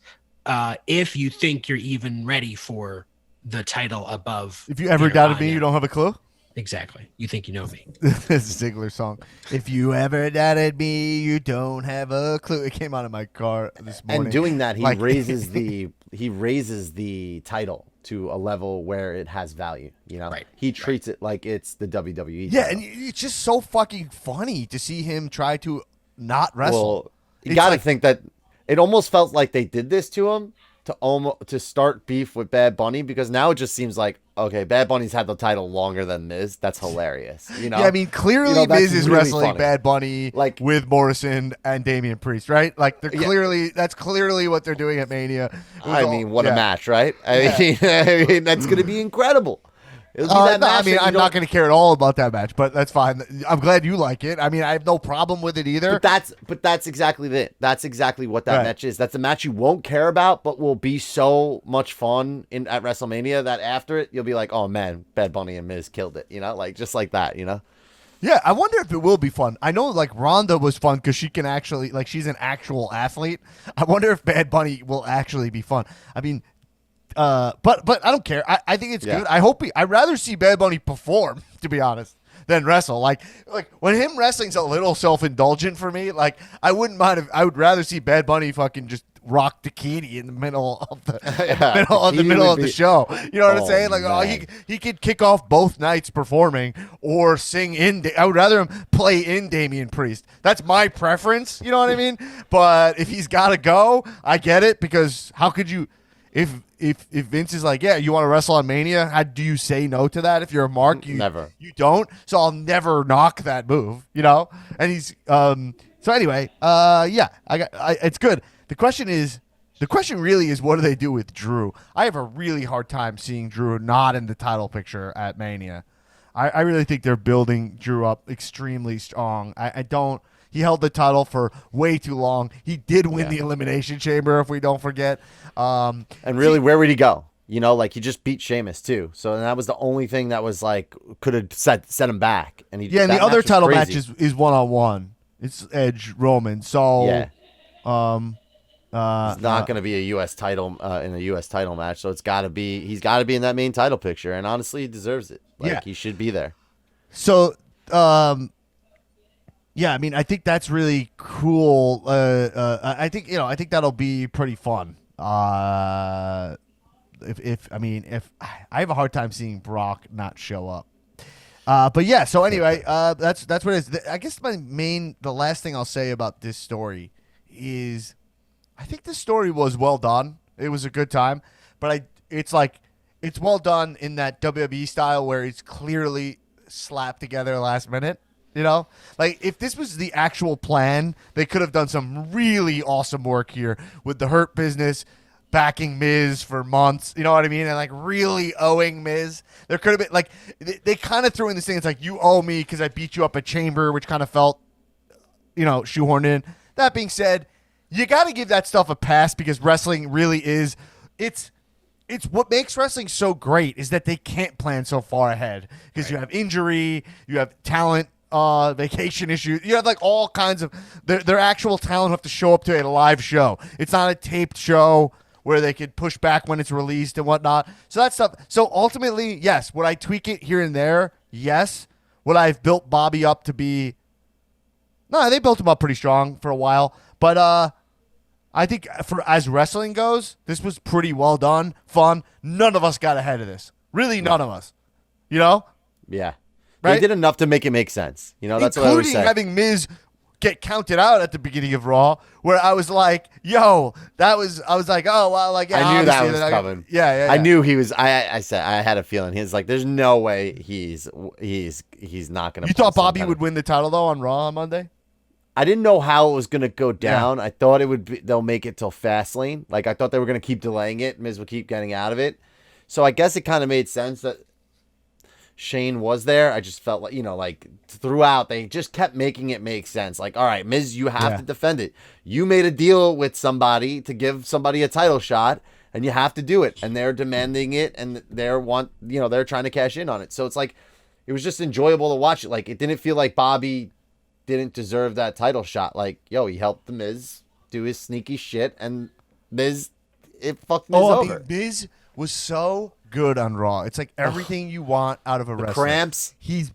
if you think you're even ready for the title above. If you ever doubted me, you don't have a clue? Exactly. You think you know me. It's a Ziggler song. If you ever doubted me, you don't have a clue. It came out of my car this morning. And doing that, he Like- raises the title to a level where it has value. You know, Right. He treats it like it's the WWE. Yeah, title. and it's just so fucking funny to see him try to not wrestle. Well, you It's got to like- think that it almost felt like they did this to him to start beef with Bad Bunny, because now it just seems like, okay, Bad Bunny's had the title longer than Miz. That's hilarious. You know? Yeah, I mean, clearly You know, that's Miz is really wrestling funny. Bad Bunny Like- with Morrison and Damian Priest, right? Like, they're clearly, that's clearly what they're doing at Mania. It was I all- mean, what yeah. a match, right? I mean, that's going to be incredible. It'll be that No, I match mean, that you I'm not don't- going to care at all about that match, but that's fine. I'm glad you like it. I mean, I have no problem with it either. But that's exactly it. That's exactly what that Right. match is. That's a match you won't care about, but will be so much fun at WrestleMania that after it, you'll be like, oh man, Bad Bunny and Miz killed it. You know, like just like that. You know. Yeah, I wonder if it will be fun. I know, like, Ronda was fun because she can actually, like, she's an actual athlete. I wonder if Bad Bunny will actually be fun. I mean, but I don't care. I think it's Yeah. good. I'd rather see Bad Bunny perform, to be honest, than wrestle. Like when him wrestling's a little self-indulgent for me. Like, I wouldn't mind if I would rather see Bad Bunny fucking just rock Bikini in the middle of the middle of the show. You know what I'm Oh, saying? Like, man. he could kick off both nights performing or sing in. I would rather him play in Damian Priest. That's my preference. You know what I mean? But if he's got to go, I get it, because how could you? If Vince is like, yeah, you want to wrestle on Mania, how do you say no to that? If you're a mark, you Never. you don't. So I'll never knock that move, you know. And he's so anyway, yeah, it's good. The question really is, what do they do with Drew? I have a really hard time seeing Drew not in the title picture at Mania. I really think they're building Drew up extremely strong. I don't. He held the title for way too long. He did win the Elimination Chamber, if we don't forget. And really, where would he go? You know, like he just beat Sheamus too. So that was the only thing that was like could have set him back. And he And that the other match was title crazy. match is one-on-one. It's Edge Roman. So Yeah. It's It's not going to be a U.S. title in a U.S. title match, so he's got to be in that main title picture, and honestly, he deserves it. Like Yeah. he should be there. So, yeah, I mean, I think that's really cool. I think that'll be pretty fun. If I have a hard time seeing Brock not show up. But yeah, so anyway, that's what it is. I guess the last thing I'll say about this story is, I think this story was well done. It was a good time, but it's well done in that WWE style where it's clearly slapped together last minute. You know, like if this was the actual plan, they could have done some really awesome work here with the Hurt Business backing Miz for months. You know what I mean? And like really owing Miz. There could have been like they kind of threw in this thing. It's like, you owe me because I beat you up at Chamber, which kind of felt, shoehorned in. That being said, you got to give that stuff a pass because wrestling really is. It's what makes wrestling so great is that they can't plan so far ahead because you have injury, you have talent vacation issues. You have like all kinds of their actual talent have to show up to a live show. It's not a taped show where they could push back when it's released and whatnot. So that stuff. So ultimately, yes. Would I tweak it here and there? Yes. Would I have built Bobby up to be? No, they built him up pretty strong for a while. But I think for as wrestling goes, this was pretty well done, fun. None of us got ahead of this. Really, none of us. You know? Yeah. Right? They did enough to make it make sense. You know, that's what I always including say. having Miz get counted out at the beginning of Raw, where I was like, "Yo, I was like, oh well, like yeah, I knew that obviously was coming. Yeah. I knew he was. I said I had a feeling he's like. There's no way he's not gonna. You thought Bobby would win the title though on Raw on Monday? I didn't know how it was gonna go down. I thought it would be. They'll make it till Fastlane. Like I thought they were gonna keep delaying it. Miz would keep getting out of it. So I guess it kind of made sense that Shane was there. I just felt like, like throughout they just kept making it make sense. Like, all right, Miz, you have to defend it. You made a deal with somebody to give somebody a title shot, and you have to do it. And they're demanding it, and they're trying to cash in on it. So it's like it was just enjoyable to watch it. Like it didn't feel like Bobby didn't deserve that title shot. Like, he helped the Miz do his sneaky shit, and it fucked Miz over. Miz was so good on Raw. It's like everything you want out of a wrestler. Cramps. He's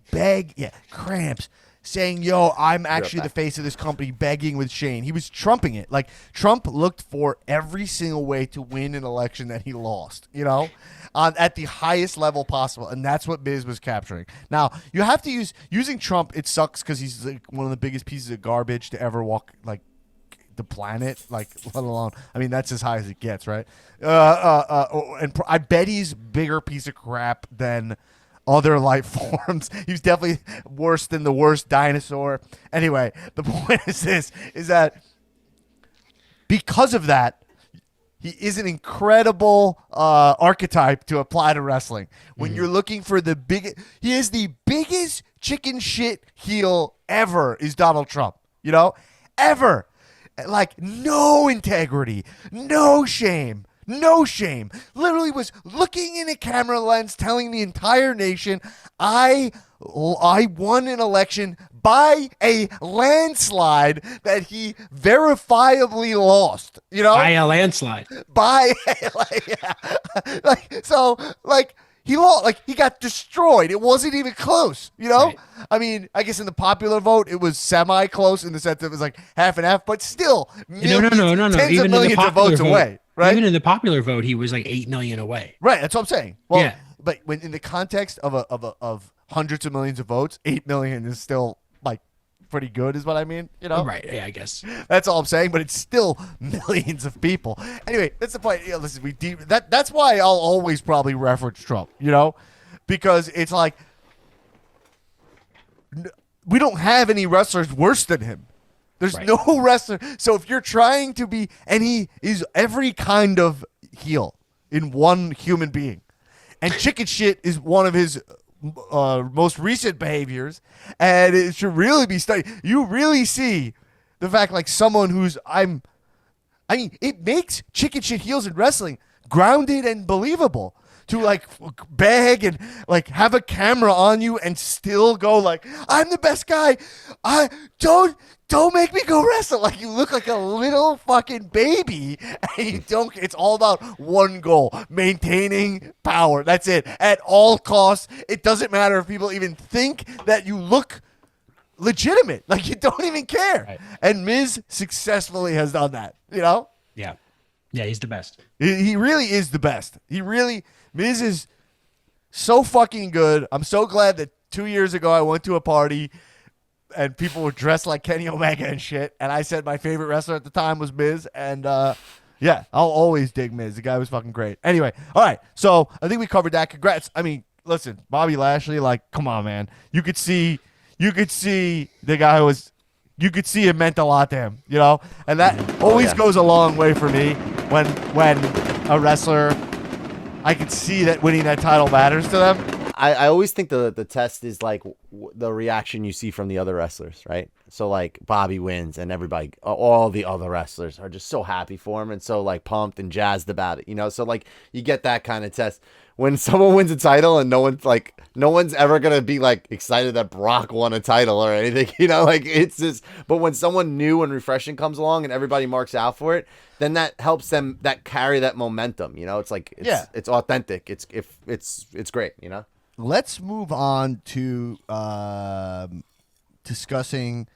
cramps. Saying, I'm actually the face of this company, begging with Shane. He was trumping it. Like, Trump looked for every single way to win an election that he lost, at the highest level possible. And that's what Miz was capturing. Now, you have to using Trump, it sucks because he's like one of the biggest pieces of garbage to ever walk, like, the planet, like, let alone, I mean, that's as high as it and I bet he's bigger piece of crap than other life forms. He's definitely worse than the worst dinosaur. Anyway, the point is that because of that, he is an incredible archetype to apply to wrestling. When you're looking for he is the biggest chicken shit heel ever is Donald Trump, ever. Like, no integrity, no shame. Literally was looking in a camera lens telling the entire nation, I won an election by a landslide that he verifiably lost, By a landslide. He lost, he got destroyed. It wasn't even close, Right. I mean, I guess in the popular vote, it was semi-close in the sense that it was like half and half, but still, No. tens of millions of votes away, right? Even in the popular vote, he was like 8 million away. Right, that's what I'm saying. Well, Yeah. but when in the context of hundreds of millions of votes, 8 million is still like pretty good, is what I mean. Right? Yeah, I guess. That's all I'm saying, but it's still millions of people. Anyway, that's the point. Listen, that's why I'll always probably reference Trump, because it's like we don't have any wrestlers worse than him. There's no wrestler. So if you're trying to be, and he is every kind of heel in one human being, and chicken shit is one of his most recent behaviors, and it should really be studied. You really see the fact, like someone who's it makes chicken shit heels in wrestling grounded and believable to like beg and like have a camera on you and still go like, I'm the best guy. I don't make me go wrestle. Like you look like a little fucking baby and you don't, it's all about one goal, maintaining power. That's it at all costs. It doesn't matter if people even think that you look legitimate. Like you don't even care. Right. And Miz successfully has done that, Yeah. Yeah, he's the best. He really is the best. Miz is so fucking good. I'm so glad that 2 years ago I went to a party and people were dressed like Kenny Omega and shit. And I said my favorite wrestler at the time was Miz. And yeah, I'll always dig Miz. The guy was fucking great. Anyway, all right. So I think we covered that. Congrats. I mean, listen, Bobby Lashley, like, come on, man. You could see the guy who was. You could see it meant a lot to him, and that always goes a long way for me when a wrestler, I could see that winning that title matters to them. I always think the test is like the reaction you see from the other wrestlers, right? So like Bobby wins and everybody, all the other wrestlers are just so happy for him and so like pumped and jazzed about it, you know? So like you get that kind of test. When someone wins a title and no one's ever going to be like excited that Brock won a title or anything, you know, like it's just, but when someone new and refreshing comes along and everybody marks out for it, then that helps them that carry that momentum, you know, it's like, it's authentic. It's great, you know? Let's move on to discussing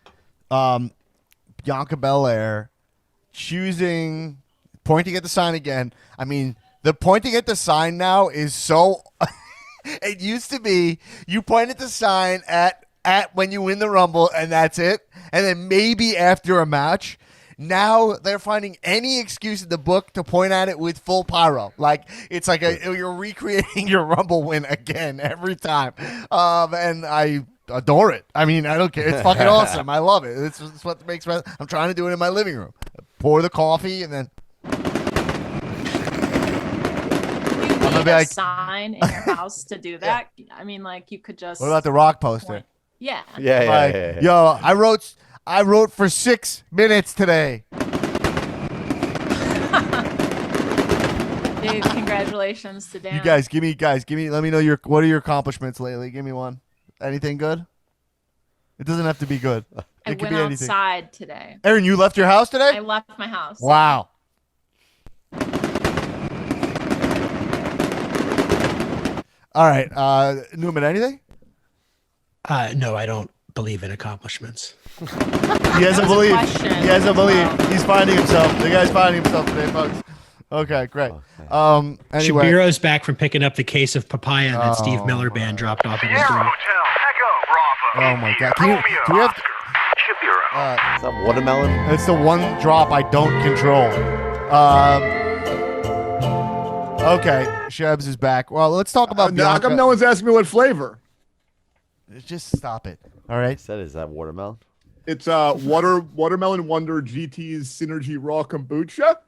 Bianca Belair pointing at the sign again. I mean, the pointing at the sign now is so. It used to be you point at the sign at when you win the Rumble and that's it, and then maybe after a match. Now they're finding any excuse in the book to point at it with full pyro. Like it's like you're recreating your Rumble win again every time, and I adore it. I mean, I don't care. It's fucking awesome. I love it. It's what makes. I'm trying to do it in my living room. Pour the coffee and then. You need a sign in your house to do that. I mean, like you could just. What about the Rock poster? Yeah. Yeah. Yo, I wrote for 6 minutes today. Dude, congratulations to Dan. You guys, give me. Let me know what are your accomplishments lately? Give me one. Anything good? It doesn't have to be good. I It could went be anything. outside today. Aaron, you left your house today? I left my house. Wow. All right, Newman, anything? No, I don't believe in accomplishments. He hasn't believed. question. He hasn't believed. He's finding himself. The guy's finding himself today, folks. Okay, great. Anyway, Shabiro's back from picking up the case of papaya that Steve Miller Band dropped off at his Sierra door. Hotel, Echo, Bravo. Oh my God! Romeo, Can we have? Oscar, Shapiro. Is that watermelon? It's the one drop I don't control. Okay, Shebs is back. Well, let's talk about How Bianca. come no one's asking me what flavor? Just stop it. All right. Is that watermelon? It's Watermelon Wonder GT's Synergy Raw Kombucha.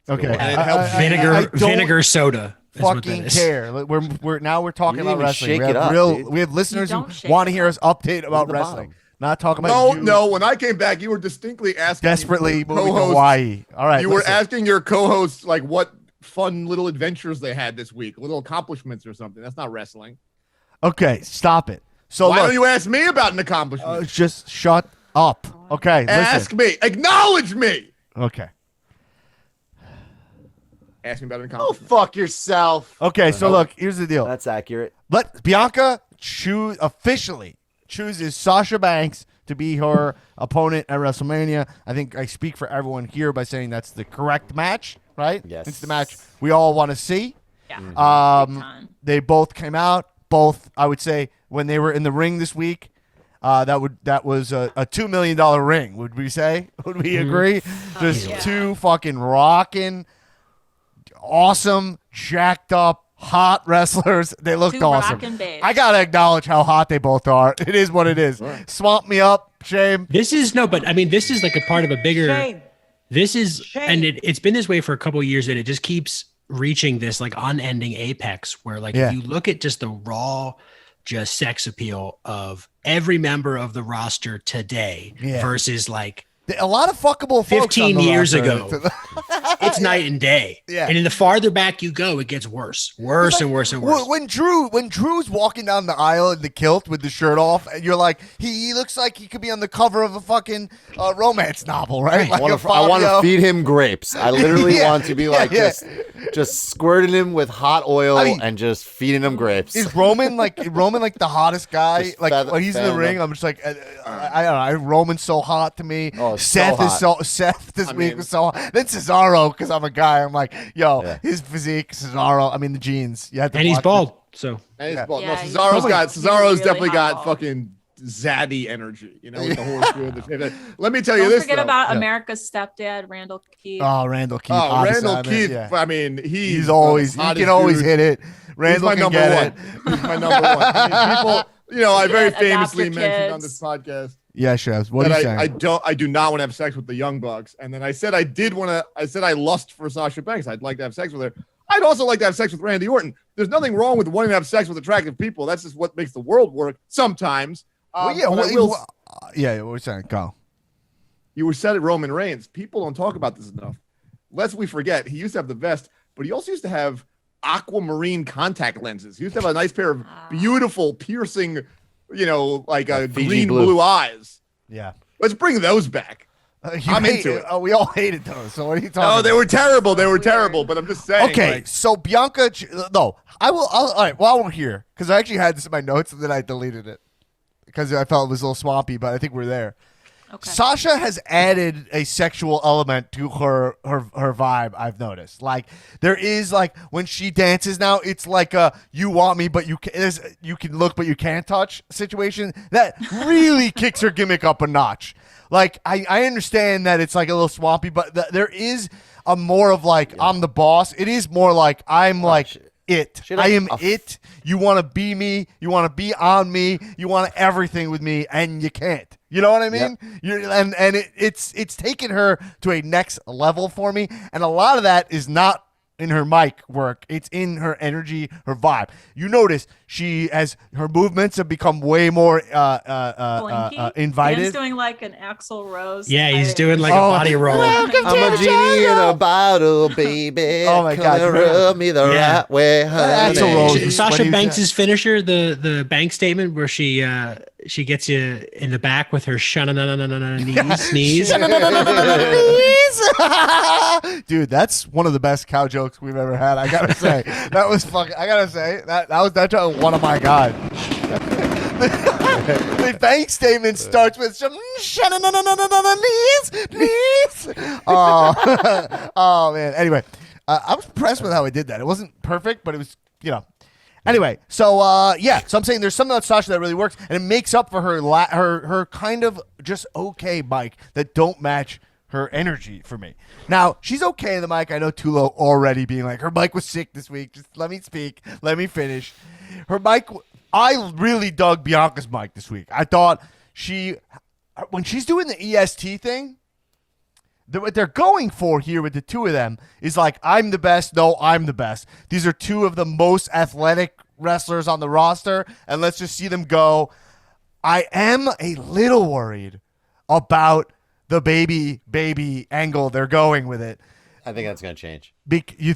Okay. And it helps I don't Vinegar soda. is what that fucking is. care. We're talking You about didn't even wrestling. shake We it have up, dude. we have listeners You who don't shake want to it hear us update about the wrestling. bottom. Not talking about you No. When I came back, you were distinctly asking desperately your moving to co-hosts- Hawaii. All right. You were listen. asking your co-hosts like what fun little adventures they had this week, little accomplishments or something. That's not wrestling. Okay, stop it. So Why look, don't you ask me about an accomplishment? just shut up. Okay, Ask listen. me. Acknowledge me. Okay. Ask me about an Oh, accomplishment. fuck yourself. Okay, so look, here's the deal. That's accurate. Let Bianca officially chooses Sasha Banks to be her opponent at WrestleMania. I think I speak for everyone here by saying that's the correct match, right? Yes. It's the match we all want to see. Yeah. Big Um, time. they both came out. Both, I would say, when they were in the ring this week, that was a $2 million ring. Would we say? Would we agree? Just yeah. two fucking rocking, awesome, jacked up, hot wrestlers. They looked Two awesome. rockin' babes. I gotta acknowledge how hot they both are. It is what it is. Swamp me up, shame. This is this is like a part of a bigger. This is, and it's been this way for a couple of years, and it just keeps reaching this like unending apex where like Yeah. if you look at just the raw, just sex appeal of every member of the roster today Yeah. versus like A lot of fuckable folks 15 on the years roster. ago. It's night and day. Yeah. And in the farther back you go, it gets worse and worse and worse. When Drew's walking down the aisle in the kilt with the shirt off, and you're like, he looks like he could be on the cover of a fucking romance novel, right? Like I want to Fabio. feed him grapes. I literally Yeah, want to be like just squirting him with hot oil I mean, and just feeding him grapes. Is Roman like the hottest guy? Just Like feather- when he's in the fan ring, him. I'm just like, I don't know. Roman's so hot to me. Oh, Seth so is so Seth this week was so hot. Then Cesaro, because I'm a guy. I'm like, yo, Yeah. his physique, Cesaro. I mean the jeans. You have to and he's watch bald. So And he's Yeah. bald. Yeah, No, he's Cesaro's really definitely got hot. fucking zaddy energy, you know, with the horseshoe. Let me tell you Don't this. forget though. about Yeah. America's stepdad, Randall Keith. Oh, Randall Keith. Oh, obviously, Randall I mean, Keith. yeah. I mean, He's always he can always hit it. Randall He's my can number get one. it. He's my number one. I mean, people, I very Adopt your famously mentioned on kids. this podcast Yeah, Chefs. What are that you saying? I do not want to have sex with the Young Bucks. And then I said I did want to. I said I lust for Sasha Banks. I'd like to have sex with her. I'd also like to have sex with Randy Orton. There's nothing wrong with wanting to have sex with attractive people. That's just what makes the world work sometimes. Yeah, what we're saying. Go. You were said it, Roman Reigns. People don't talk about this enough. Lest we forget, he used to have the vest, but he also used to have aquamarine contact lenses. He used to have a nice pair of beautiful, piercing, like green blue eyes. Yeah. Let's bring those back. I'm into it. Oh, we all hated those. So what are you talking No, about? they were terrible. They were terrible, but I'm just saying. Okay, so Bianca, no, all right, while we're here, because I actually had this in my notes and then I deleted it because I felt it was a little swampy, but I think we're there. Okay. Sasha has added a sexual element to her vibe, I've noticed. Like, there is, like, when she dances now, it's like a you want me, but you can look, but you can't touch situation. That really kicks her gimmick up a notch. Like, I understand that it's, like, a little swampy, but there is a more of, like, I'm the boss. It is more like I'm, like, it. I am it. You want to be me. You want to be on me. You want everything with me, and you can't. You know what I mean? Yep. It's taken her to a next level for me, and a lot of that is not in her mic work. It's in her energy, her vibe. You notice her movements have become way more invited. He's doing like an Axl Rose. Yeah, he's doing like a body roll. I'm a genie in a bottle, baby. Oh my God, rub me the right way, honey. Axl Rose. Sasha Banks' finisher, the bank statement where she gets you in the back with her sneeze. Dude, that's one of the best cow jokes we've ever had. I gotta say, that was fucking. I gotta say that's one of my God. The bank statement starts with some knees. Oh man. Anyway, I was impressed with how I did that. It wasn't perfect, but it was, Anyway, so so I'm saying there's something about Sasha that really works, and it makes up for her kind of just okay mic that don't match her energy for me. Now, she's okay in the mic. I know Tullo already being like, her mic was sick this week. Just let me speak. Let me finish. Her mic, I really dug Bianca's mic this week. I thought when she's doing the EST thing, what they're going for here with the two of them is like, I'm the best. No, I'm the best. These are two of the most athletic wrestlers on the roster, and let's just see them go. I am a little worried about the baby angle they're going with it. I think that's going to change.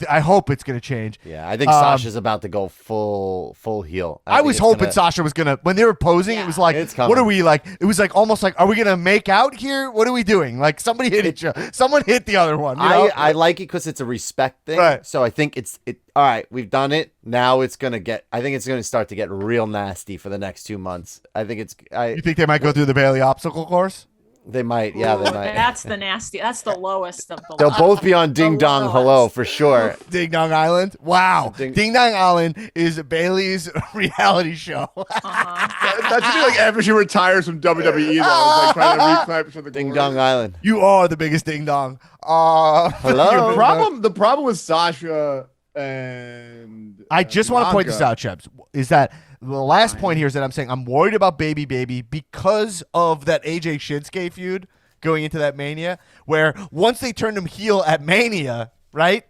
I hope it's going to change. Yeah, I think Sasha's about to go full heel. I was hoping Sasha was going to, when they were posing, it was like, what are we like? It was like almost like, are we going to make out here? What are we doing? Like somebody hit each other. Someone hit the other one. I like it because it's a respect thing. Right. So I think it's all right, we've done it. Now it's going to start to get real nasty for the next 2 months. You think they might go through the Bailey obstacle course? They might, yeah, they might. That's the nasty. That's the lowest of the. They'll both be on Ding Dong Hello for sure. Ding Dong Island. Wow, Ding Dong Island is Bailey's reality show. That should be like after she retires from WWE. Though, it's like trying to reclaim for the Ding Dong Island. You are the biggest Ding Dong. Hello. The problem with Sasha and I just want to point this out, Chebs, is that. The last point here is that I'm saying I'm worried about Baby because of that AJ Shinsuke feud going into that Mania, where once they turned him heel at Mania, right?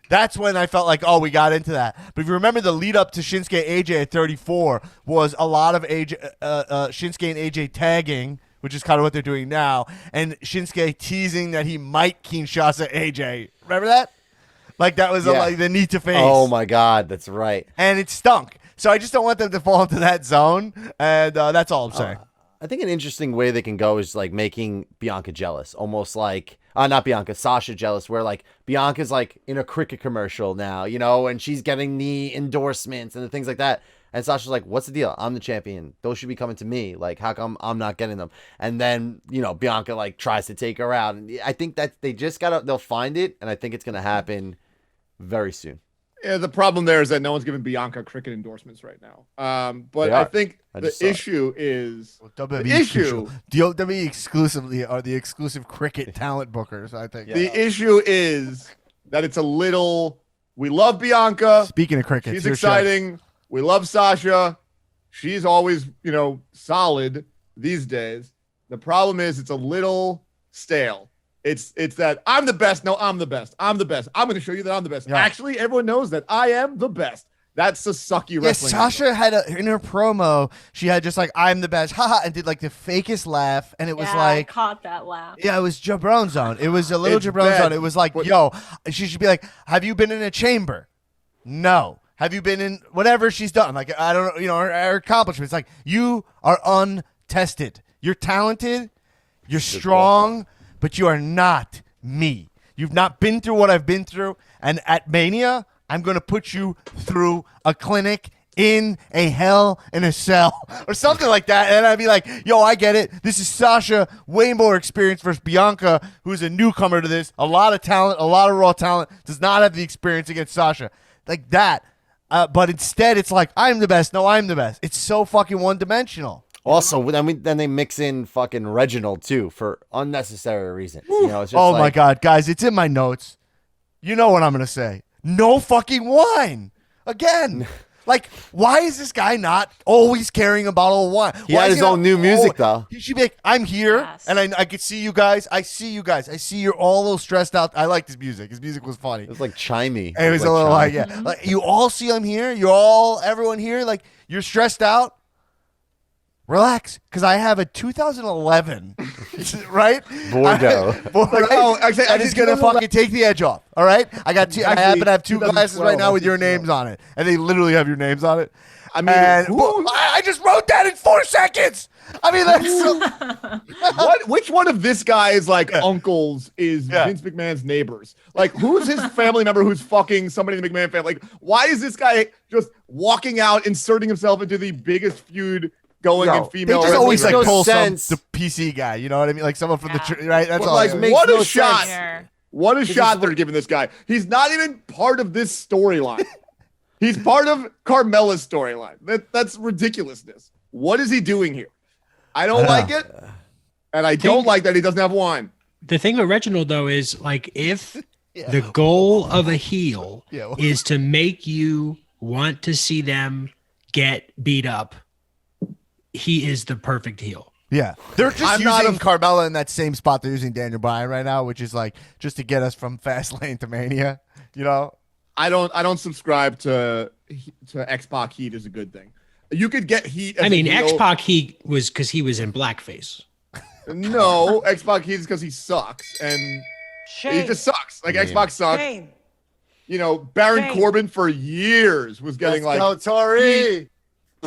That's when I felt like, oh, we got into that. But if you remember, the lead up to Shinsuke AJ at 34 was a lot of Shinsuke and AJ tagging, which is kind of what they're doing now, and Shinsuke teasing that he might Kinshasa AJ. Remember that? Like that was like the need to face. Oh my God, that's right. And it stunk. So I just don't want them to fall into that zone, and that's all I'm saying. I think an interesting way they can go is like making Bianca jealous, almost like not Bianca, Sasha jealous, where like Bianca's like in a cricket commercial now, and she's getting the endorsements and the things like that. And Sasha's like, what's the deal? I'm the champion. Those should be coming to me. Like, how come I'm not getting them? And then, Bianca like tries to take her out. And I think that they'll find it. And I think it's going to happen very soon. Yeah, the problem there is that no one's giving Bianca cricket endorsements right now. But I think the issue is WWE exclusively are the exclusive cricket talent bookers. I think the issue is that it's a little. We love Bianca. Speaking of cricket, she's exciting. We love Sasha. She's always solid these days. The problem is it's a little stale. It's that I'm the best. No, I'm the best. I'm the best. I'm going to show you that I'm the best. Yeah. Actually, everyone knows that I am the best. That's a sucky Yeah, wrestling. Sasha had in her promo, she had just like, I'm the best, haha, and did like the fakest laugh. And it was I like, caught that laugh. yeah, it was Jabron zone. It was a little It's Jabron bad. zone. It was like, What- yo, she should be like, have you been in a chamber? No. Have you been in whatever she's done? Like, I don't know, you know, her accomplishments. Like, you are untested. You're talented, you're strong, but you are not me. You've not been through what I've been through. And at Mania, I'm going to put you through a clinic in a hell in a cell or something like that. And I'd be like, yo, I get it. This is Sasha, way more experience versus Bianca, who's a newcomer to this. A lot of talent, a lot of raw talent, does not have the experience against Sasha. Like that. But instead, it's like, I'm the best. No, I'm the best. It's so fucking one-dimensional. Also, then they mix in fucking Reginald too for unnecessary reasons. You know, it's just Oh like, my God, guys, it's in my notes. You know what I'm going to say. No fucking wine. Again. Like, why is this guy not always carrying a bottle of wine? He Why had is his own new music, though. He should be like, I'm here, Yes. and I can see you guys. I see you guys. I see you're all a little stressed out. I like his music. His music was funny. It was like chimey. It was a little like, yeah. Like, you all see I'm here. Everyone here, like, you're stressed out. Relax, because I have a 2011, right? Bordeaux. Right? oh, actually, and it's gonna 2011 fucking take the edge off. All right, I got two. I Actually, happen to have two glasses right now with your 2012, names on it, and they literally have your names on it. I mean, And who- I just wrote that in 4 seconds. I mean, that's so, which one of this guy's like uncles is Yeah. Vince McMahon's neighbors? Like, who's his family member who's fucking somebody in the McMahon family? Like, why is this guy just walking out, inserting himself into the biggest feud going in Yo, they female? just always like no pull sense. the PC guy. You know what I mean? Like someone from Yeah. the right. That's Well, all. like, it is. makes what a no shot! sense. Here. What a This shot is they're what- giving this guy. He's not even part of this storyline. He's part of Carmella's storyline. That's ridiculousness. What is he doing here? I don't like it, and I don't like that he doesn't have wine. The thing with Reginald though is like if the goal of a heel Yeah, well- is to make you want to see them get beat up, he is the perfect heel. Yeah, they're just I'm not using Carmella in that same spot they're using Daniel Bryan right now, which is like just to get us from Fastlane to Mania. You know? I don't subscribe to X-Pac heat is a good thing. You could get heat. As I mean, a heel. X-Pac he was because he was in blackface. No, X-Pac heat is because he sucks, and he just sucks. Like X-Pac sucks. You know, Baron Corbin for years was getting Tori.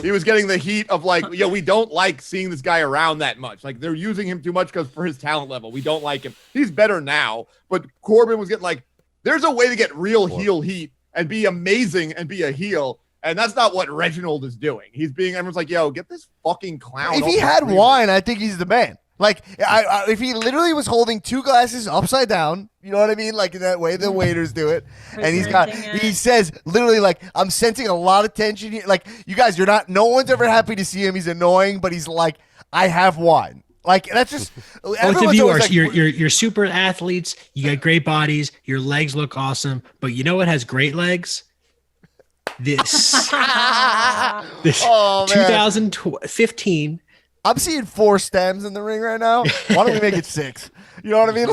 he was getting the heat of like, yo, we don't like seeing this guy around that much. Like they're using him too much because for his talent level, we don't like him. He's better now, but Corbin was getting like, there's a way to get real heel heat and be amazing and be a heel. And that's not what Reginald is doing. He's being, everyone's like, yo, get this fucking clown. If off he the had screen. wine, I think he's the man. Like, if he literally was holding 2 glasses upside down, you know what I mean? Like in that way the waiters do it. And Presenting he it. says literally like, I'm sensing a lot of tension here. Like, you guys, no one's ever happy to see him. He's annoying, but he's like, I have wine. Like, that's just, Both of everyone's you are always like, you're super athletes. You got great bodies. Your legs look awesome. But you know what has great legs? This this Oh, man. 2015. I'm seeing 4 stems in the ring right now. Why don't we make it 6? You know what I mean?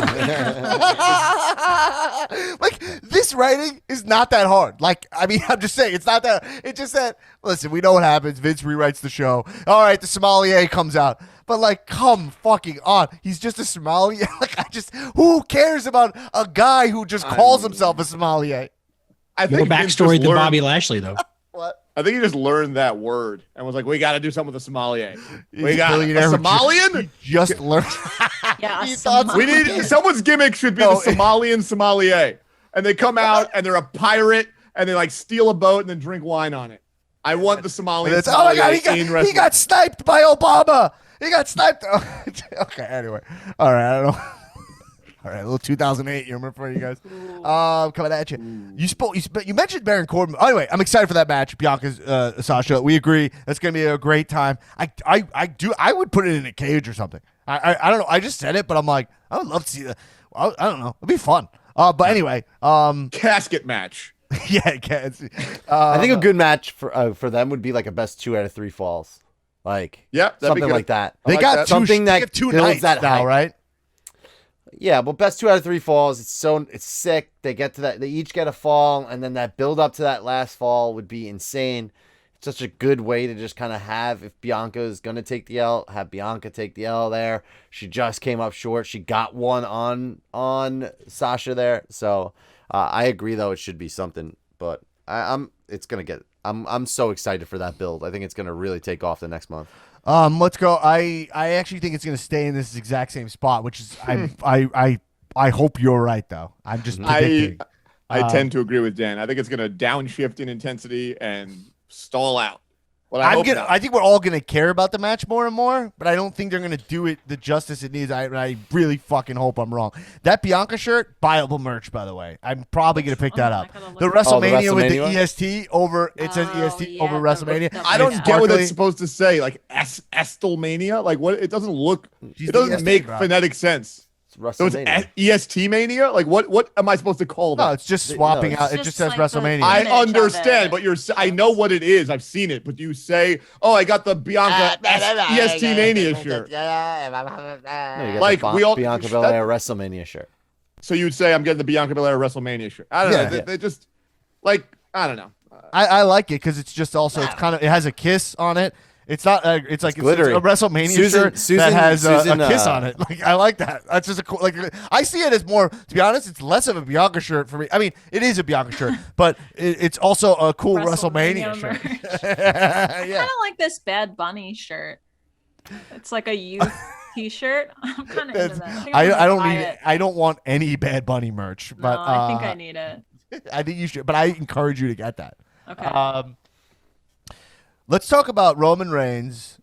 Like, this writing is not that hard. Like, I mean, I'm just saying, it's not that. It's just that, listen, we know what happens. Vince rewrites the show. All right, the sommelier comes out. But, like, come fucking on. He's just a sommelier. Like, who cares about a guy who just calls himself a sommelier? I More think Vince backstory just than learned- Bobby Lashley though. What? I think he just learned that word and was like, we got to do something with the sommelier. He's We got a billionaire who Somalian? Just learned. Yeah, He thought- We need someone's gimmick should be the Somalian sommelier, and they come out and they're a pirate and they like steal a boat and then drink wine on it. I want the Somalian. That's, oh my God, sommelier in he wrestling. got sniped by Obama. He got sniped. Okay, anyway. All right, I don't know. All right, a little 2008 humor for you guys. Coming at you. You mentioned Baron Corbin. Anyway, I'm excited for that match. Bianca's Sasha. We agree. That's gonna be a great time. I would put it in a cage or something. I don't know. I just said it, but I'm like, I would love to see that. I don't know. It'd be fun. But anyway, casket match. yeah, I can't see. I think a good match for them would be like a best 2 out of 3 falls. Like, Yep, that'd be something good. like that. They like got that. two, Something they that have 2 builds nights that now, hype. right? Yeah, well, best 2 out of 3 falls. It's sick. They get to that. They each get a fall, and then that build up to that last fall would be insane. It's such a good way to just kind of have, if Bianca is gonna take the L, have Bianca take the L there. She just came up short. She got one on Sasha there. So I agree, though, it should be something. But I'm so excited for that build. I think it's gonna really take off the next month. Let's go. I actually think it's going to stay in this exact same spot, which is I hope you're right though. I'm just predicting. I tend to agree with Dan. I think it's going to downshift in intensity and stall out. Well, I think we're all going to care about the match more and more, but I don't think they're going to do it the justice it needs. I really fucking hope I'm wrong. That Bianca shirt, buyable merch, by the way. I'm probably going to pick that up. The WrestleMania with the EST over, it says EST over WrestleMania. I don't get what it's supposed to say. Like Estelmania? Like what? It doesn't look, it doesn't make phonetic sense. So it's EST Mania? Like what am I supposed to call that? No, it's just swapping out. It just says like WrestleMania. I understand, but I know what it is. I've seen it. But you say, "Oh, I got the Bianca EST Mania shirt." No, Like we all Bianca Belair WrestleMania shirt. So you'd say I'm getting the Bianca Belair WrestleMania shirt. I don't know. They just like I don't know. I like it because it's just also it's kind of it has a kiss on it. It's not. It's like it's glittery. a WrestleMania shirt that has a kiss on it. Like I like that. That's just a cool. Like I see it as more. To be honest, it's less of a Bianca shirt for me. I mean, it is a Bianca shirt, but it's also a cool WrestleMania shirt. I kind of like this Bad Bunny shirt. It's like a youth T-shirt. I'm kind of into that. I don't need it. I don't want any Bad Bunny merch, but no, I think I need it. I think you should, but I encourage you to get that. Okay. Let's talk about Roman Reigns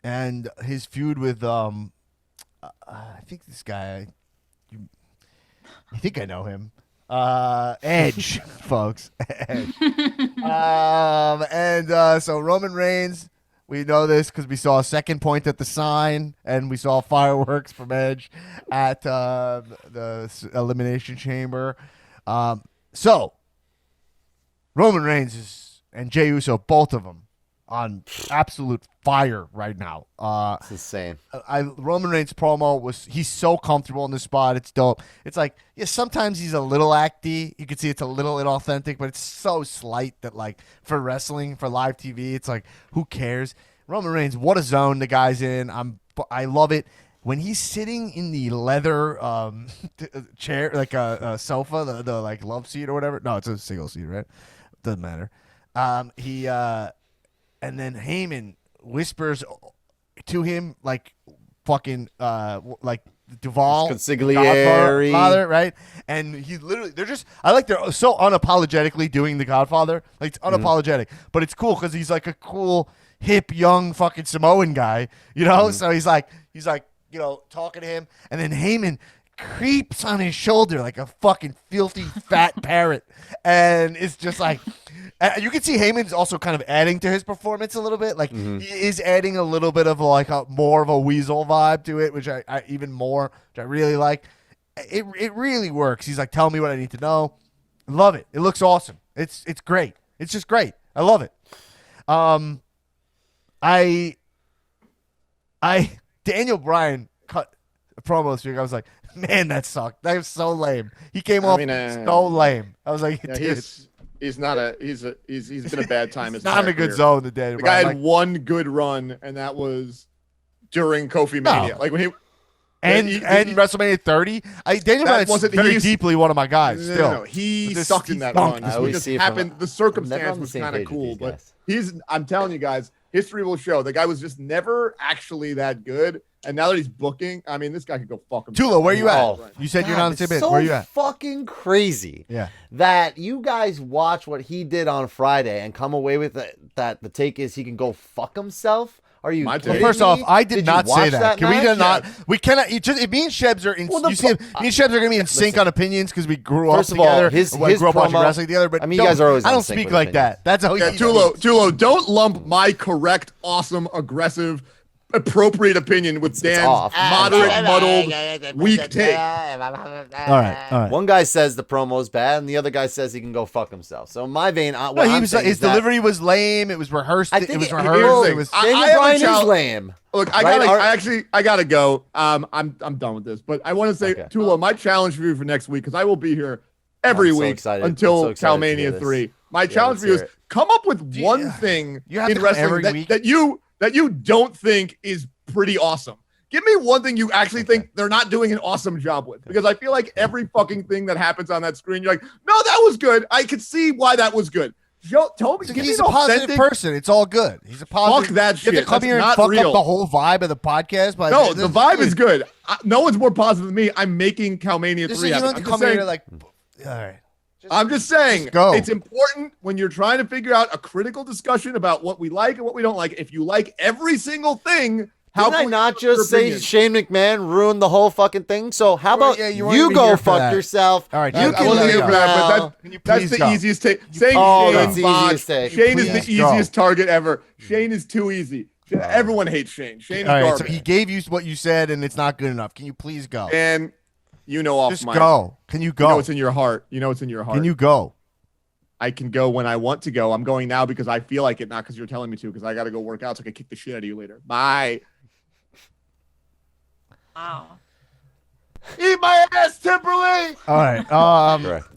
and his feud with I think this guy. I think I know him. Edge, folks. Edge. So Roman Reigns, we know this because we saw a second point at the sign, and we saw fireworks from Edge at the Elimination Chamber. So Roman Reigns and Jey Uso, both of them, on absolute fire right now. It's insane. Roman Reigns' promo he's so comfortable in this spot. It's dope. It's like, yeah, sometimes he's a little acty. You can see it's a little inauthentic, but it's so slight that, like, for wrestling, for live TV, it's like, who cares? Roman Reigns, what a zone the guy's in. I love it. When he's sitting in the leather chair, like a sofa, the like love seat or whatever. No, it's a single seat, right? Doesn't matter. And then Heyman whispers to him like fucking like Duvall, Consigliere, Godfather, right? And he's literally they're so unapologetically doing the Godfather, like it's unapologetic, but it's cool because he's like a cool hip young fucking Samoan guy, you know. So he's like you know talking to him, and then Heyman creeps on his shoulder like a fucking filthy fat parrot, and it's just like. You can see Heyman's also kind of adding to his performance a little bit. Like he is adding a little bit of like more of a weasel vibe to it, which I really like. It really works. He's like, tell me what I need to know. I love it. It looks awesome. It's great. It's just great. I love it. Daniel Bryan cut a promo this week. I was like, man, that sucked. That was so lame. He came off so lame. I was like, dude. He's been a bad time. He's not in a good zone today. The guy had one good run, and that was during Kofi Mania. Like when he WrestleMania 30. Daniel Bryan's very deeply one of my guys. No, he sucked in that run. It just happened. The circumstance was kind of cool, but I'm telling you guys, history will show the guy was just never actually that good. And now that he's booking, I mean, this guy could go fuck himself. Tullo, where you at? You said you're not on the same page. Where you at? Fucking crazy. Yeah. That you guys watch what he did on Friday and come away with that the take is he can go fuck himself. Are you? Well, first off, I did not say that. Can we not? We cannot. Me and Shebs are in. Me and Shebs are going to be in sync on opinions because we grew up together. His grew up watching wrestling together. But I mean, you guys are always. I don't speak like that. That's how. Tullo, don't lump my correct, awesome, aggressive, appropriate opinion with Dan's off. moderate, muddled, weak take. All right. One guy says the promo's bad, and the other guy says he can go fuck himself. So in my vein, His delivery was lame. It was rehearsed. It was rehearsed. Here's It was. the thing. Daniel I have a Bryan is challenge. lame. Look, Right? I gotta go. I'm done with this, but I want to say, Okay. Tullo, my challenge for you for next week, because I will be here every I'm so week excited. until I'm so excited to hear Calmania this. 3. My challenge let's for you is hear it. come up with one thing You have to in come wrestling every week? that you don't think is pretty awesome. Give me one thing you actually think they're not doing an awesome job with, because I feel like every fucking thing that happens on that screen, you're like, no, that was good. I could see why that was good. Tell me, give me He's an a positive authentic person. It's all good. He's a positive. Fuck that You have shit. to come That's here and not fuck real. up the whole vibe of the podcast. But No, the vibe is good. No one's more positive than me. I'm making Calmania Just 3 you don't happen. have to come here like. All right. I'm just saying, Just go. it's important when you're trying to figure out a critical discussion about what we like and what we don't like. If you like every single thing, how Didn't I can we not trust your just say opinion? Shane McMahon ruined the whole fucking thing? So how about yeah, you you, weren't even go here for fuck that. yourself? All right, you I can wasn't leave here for that, now. but Can you that's please the go? easiest take. Saying Oh, Shane, that's the Bond, easiest take. Shane is Please the go. easiest target ever. Shane is too easy. Everyone hates Shane. Shane is All right. garbage. So he gave you what you said, and it's not good enough. Can you please go? And you know, off Just mic. go. Can you go? You know it's in your heart. You know it's in your heart. Can you go? I can go when I want to go. I'm going now because I feel like it, not because you're telling me to, because I got to go work out so I can kick the shit out of you later. Bye. Wow. Eat my ass, Timberlake! All right. Correct.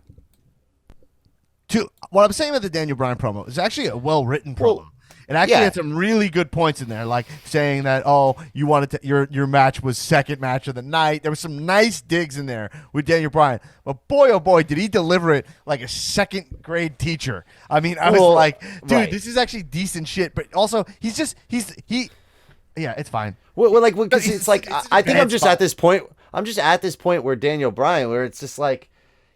What I'm saying about the Daniel Bryan promo is actually a well-written promo. Well, It actually yeah. had some really good points in there, like saying that, oh, you wanted to, your match was second match of the night. There was some nice digs in there with Daniel Bryan, but boy, oh boy, did he deliver it like a second grade teacher. I mean, I was Well, like, dude, right. this is actually decent shit. But also, yeah, it's fine. Well, like, because it's like, it's I a think bad I'm just spot. at this point. I'm just at this point where Daniel Bryan, where it's just like,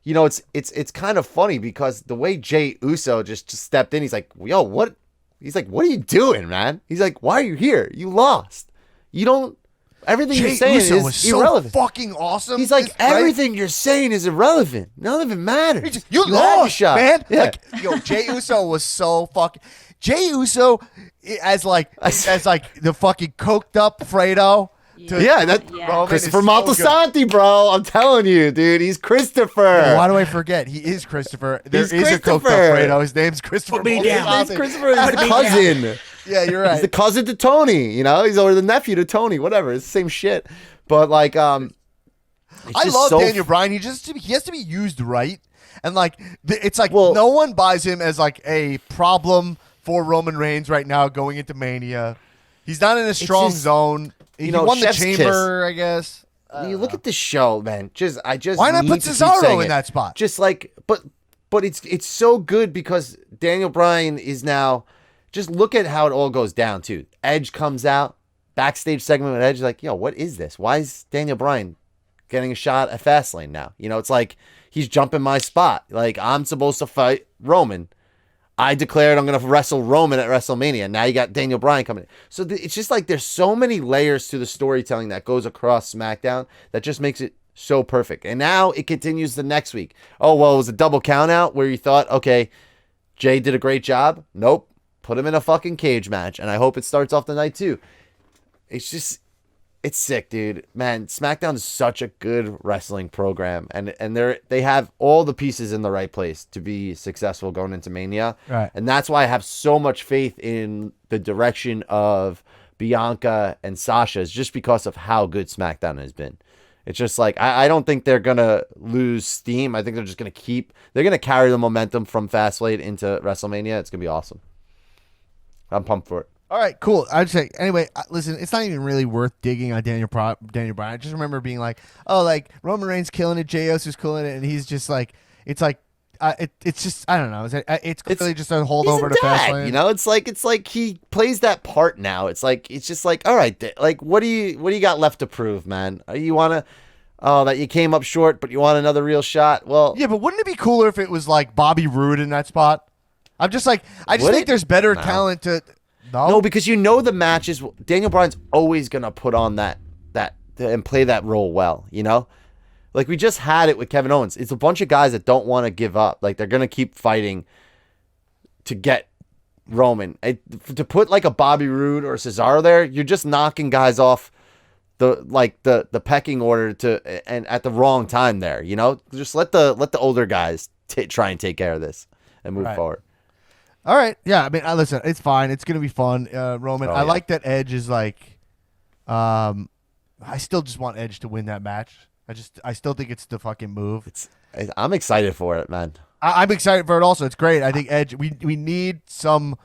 you know, it's kind of funny because the way Jey Uso just stepped in, he's like, yo, what? He's like, what are you doing, man? He's like, why are you here? You lost. You don't. Everything Jey you're saying Uso is was irrelevant. so fucking awesome. He's like, This- right? everything you're saying is irrelevant. None of it matters. You had your lost, shot. man. Yeah. Like, yo, Jey Uso was so fucking. Jey Uso as like the fucking coked up Fredo. Yeah, that Yeah. Christopher Moltisanti, bro. I'm telling you, dude. He's Christopher. Why do I forget? He is Christopher. There He's is a coked up Christopher. Fredo. His name's Christopher. Put me His down. name's Moltisanti. Christopher. He's the cousin. Yeah, you're He's right. the cousin to Tony. You know, or the nephew to Tony. Whatever. It's the same shit. But like, it's I just love so Daniel Bryan. He has to be used right, and like it's like Well- no one buys him as like a problem for Roman Reigns right now going into Mania. He's not in a strong just, zone. He you know, won the chef's chamber, I guess. You look at the show, man. Why not need put to keep Cesaro saying in it. that spot? Just like, but it's so good because Daniel Bryan is now. Just look at how it all goes down too. Edge comes out, backstage segment with Edge, like, yo, what is this? Why is Daniel Bryan getting a shot at Fastlane now? You know, it's like he's jumping my spot. Like, I'm supposed to fight Roman. I declared I'm going to wrestle Roman at WrestleMania. Now you got Daniel Bryan coming in. So it's just like there's so many layers to the storytelling that goes across SmackDown that just makes it so perfect. And now it continues the next week. Oh, well, it was a double count out where you thought, okay, Jay did a great job. Nope. Put him in a fucking cage match. And I hope it starts off the night too. It's just, it's sick, dude. Man, SmackDown is such a good wrestling program. And they have all the pieces in the right place to be successful going into Mania. Right. And that's why I have so much faith in the direction of Bianca and Sasha, is just because of how good SmackDown has been. It's just like, I don't think they're going to lose steam. I think they're just going to carry the momentum from Fastlane into WrestleMania. It's going to be awesome. I'm pumped for it. All right, cool. I'd say anyway. Listen, it's not even really worth digging on Daniel Bryan. I just remember being like, "Oh, like Roman Reigns killing it, Jey Uso's killing it," and he's just like, it's like, it's just I don't know. It's clearly just a holdover He's to a dad, Fastlane. you know. It's like he plays that part now. It's just like, all right, like what do you got left to prove, man? You want to, that you came up short, but you want another real shot? Well, Yeah, but wouldn't it be cooler if it was like Bobby Roode in that spot? I'm just like, I just Would think it? there's better No. talent to. No, because you know the matches. Daniel Bryan's always gonna put on that and play that role well. You know, like we just had it with Kevin Owens. It's a bunch of guys that don't want to give up. Like they're gonna keep fighting to get Roman. To put like a Bobby Roode or Cesaro there, you're just knocking guys off the pecking order and at the wrong time there. You know, just let the older guys try and take care of this and move forward. All right, yeah. I mean, listen, it's fine. It's gonna be fun, Roman. I like that Edge is like. I still just want Edge to win that match. I still think it's the fucking move. I'm excited for it, man. I'm excited for it also. It's great. I think Edge. We need some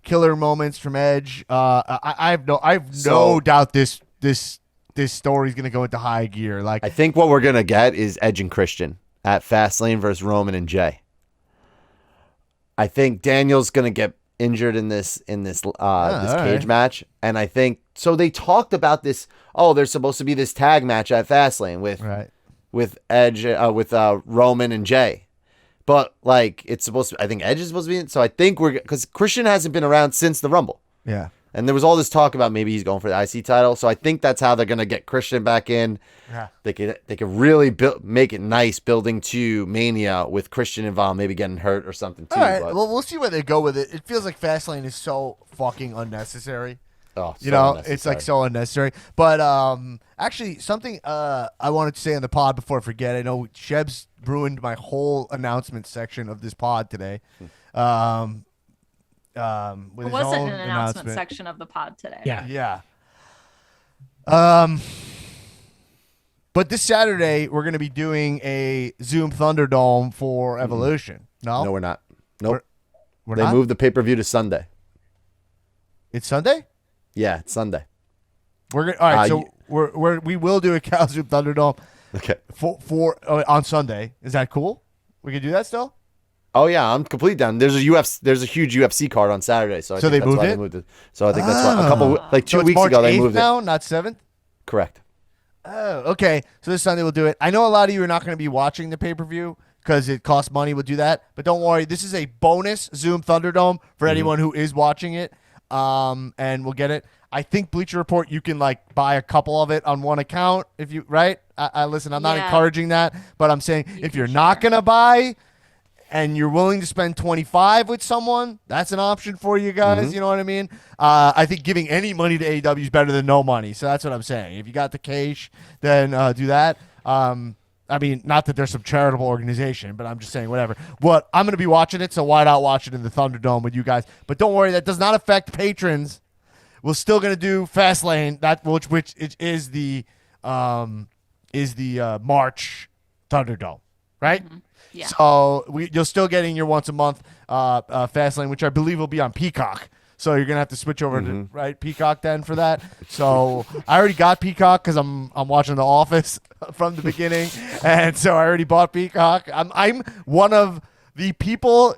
killer moments from Edge. I have no doubt this story is gonna go into high gear. Like I think what we're gonna get is Edge and Christian at Fastlane versus Roman and Jay. I think Daniel's gonna get injured in this cage match, and I think so. They talked about this. Oh, there's supposed to be this tag match at Fastlane with Edge, with Roman and Jay. But like it's supposed to, I think Edge is supposed to be in. So I think because Christian hasn't been around since the Rumble. Yeah. And there was all this talk about maybe he's going for the IC title. So I think that's how they're gonna get Christian back in. Yeah. They could really make it nice building to Mania with Christian involved, maybe getting hurt or something too. All right. But, Well, we'll see where they go with it. It feels like Fastlane is so fucking unnecessary. Oh, you know, it's like so unnecessary. But actually, something I wanted to say on the pod before I forget. I know Sheb's ruined my whole announcement section of this pod today. With It wasn't an announcement section of the pod today. Yeah. But this Saturday we're going to be doing a Zoom Thunderdome for Evolution. No, we're not. Nope. We're they not? moved the pay-per-view to Sunday. It's Sunday. Yeah, it's Sunday. We're gonna, all right. So we will do a Cal Zoom Thunderdome. Okay. For on Sunday. Is that cool? We can do that still. Oh yeah, I'm completely down. There's a huge UFC card on Saturday, so I think that's why they moved it. So I think that's why a couple 2 weeks March ago they 8th moved now, it. not 7th. Correct. Oh, okay. So this Sunday we'll do it. I know a lot of you are not going to be watching the pay-per-view because it costs money. We'll do that, but don't worry. This is a bonus Zoom Thunderdome for anyone who is watching it. And we'll get it. I think Bleacher Report, you can like buy a couple of it on one account if you right. I listen. I'm not encouraging that, but I'm saying if you're not gonna buy and you're willing to spend $25 with someone, that's an option for you guys. You know what I mean? I think giving any money to AEW is better than no money. So that's what I'm saying. If you got the cash, then do that. I mean, not that there's some charitable organization, but I'm just saying whatever. What I'm going to be watching it, so why not watch it in the Thunderdome with you guys? But don't worry, that does not affect patrons. We're still going to do Fastlane, which is the March Thunderdome, right? Mm-hmm. Yeah. So you're still getting your once a month Fastlane, which I believe will be on Peacock. So you're gonna have to switch over to Peacock then for that. So I already got Peacock because I'm watching The Office from the beginning, and so I already bought Peacock. I'm one of the people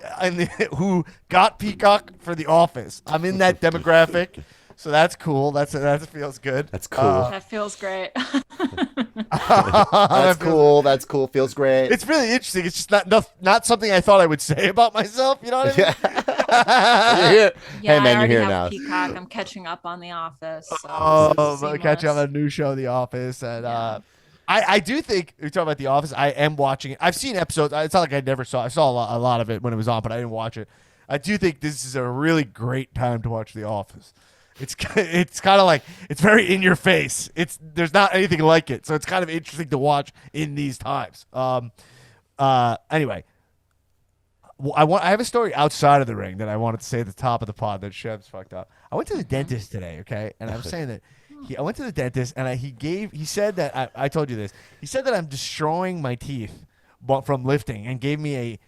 who got Peacock for The Office. I'm in that demographic, so that's cool. That feels good. That's cool. That feels great. That's cool. That's cool. Feels great. It's really interesting. It's just not something I thought I would say about myself. You know what I mean? You're here. Yeah, hey man, I already you're here have now. Peacock. I'm catching up on The Office. So catching up on a new show, The Office, and I do think we talk about The Office. I am watching it. I've seen episodes. It's not like I never saw. I saw a lot of it when it was on, but I didn't watch it. I do think this is a really great time to watch The Office. It's kind of like it's very in your face. There's not anything like it, so it's kind of interesting to watch in these times. Anyway, I have a story outside of the ring that I wanted to say at the top of the pod that Sheb's fucked up. I went to the dentist today, okay, and I'm saying that I went to the dentist and he said that I told you this. He said that I'm destroying my teeth from lifting and gave me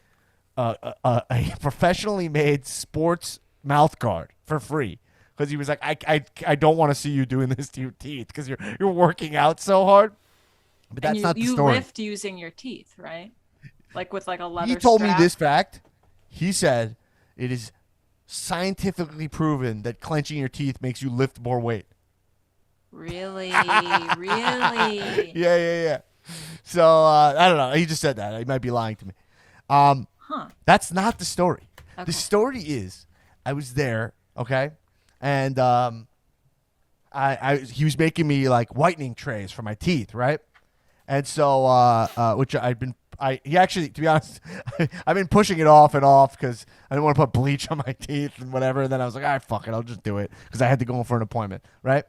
a professionally made sports mouth guard for free. Because he was like, I don't want to see you doing this to your teeth because you're working out so hard. But that's not the story. You lift using your teeth, right? Like with like a leather. He told strap. me this fact. He said it is scientifically proven that clenching your teeth makes you lift more weight. Really, really. Yeah. So I don't know. He just said that. He might be lying to me. That's not the story. Okay. The story is I was there. Okay. And he was making me like whitening trays for my teeth, right? And so, which He actually, to be honest, I've been pushing it off and off because I didn't want to put bleach on my teeth and whatever. And then I was like, all right, fuck it, I'll just do it because I had to go in for an appointment, right?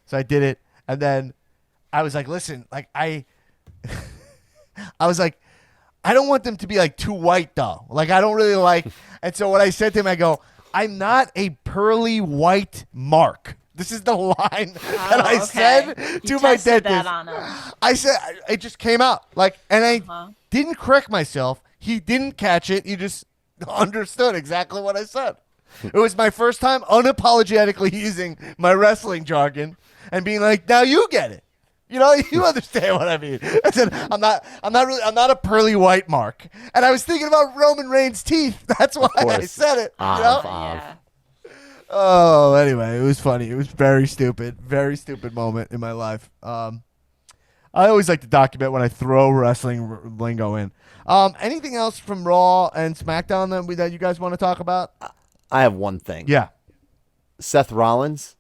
So I did it, and then I was like, listen, like I was like, I don't want them to be like too white though. Like I don't really like. And so what I said to him, I go, I'm not a pearly white mark. This is the line that I said to my dentist. I said it just came out like, and I didn't correct myself. He didn't catch it. He just understood exactly what I said. It was my first time unapologetically using my wrestling jargon and being like, "Now you get it." You know, you understand what I mean. I said, I'm not a pearly white mark. And I was thinking about Roman Reigns' teeth. That's why I said it. You know? Yeah. Oh, anyway, it was funny. It was very stupid moment in my life. I always like to document when I throw wrestling lingo in. Anything else from Raw and SmackDown that you guys want to talk about? I have one thing. Yeah. Seth Rollins.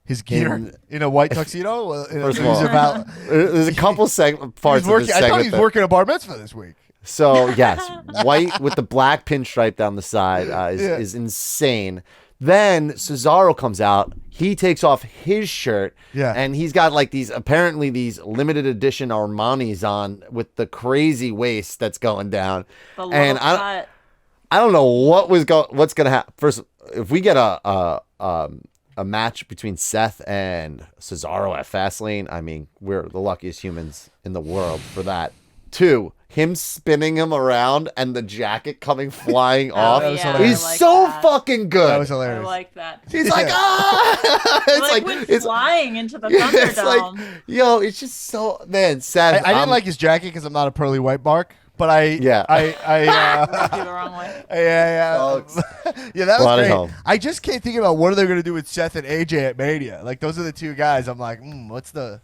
His gear in a white tuxedo. First of all, there's a couple parts of this segment. I thought he was working a bar mitzvah this week. So yes, white with the black pinstripe down the side is insane. Then Cesaro comes out. He takes off his shirt. Yeah. And he's got like these limited edition Armanis on with the crazy waist that's going down. And I don't know what's going to happen. First, if we get a match between Seth and Cesaro at Fastlane, I mean, we're the luckiest humans in the world for that. 2, him spinning him around and the jacket coming flying off. He's fucking good. That was hilarious. I like that. He's like, ah! It's flying into the Thunderdome. It's like, yo, it's just so, man, Seth. I didn't like his jacket because I'm not a pearly white mark. But I rubbed you the wrong way. Yeah, that was great. I just can't think about what are they going to do with Seth and AJ at Mania. Like those are the two guys. I'm like, what's the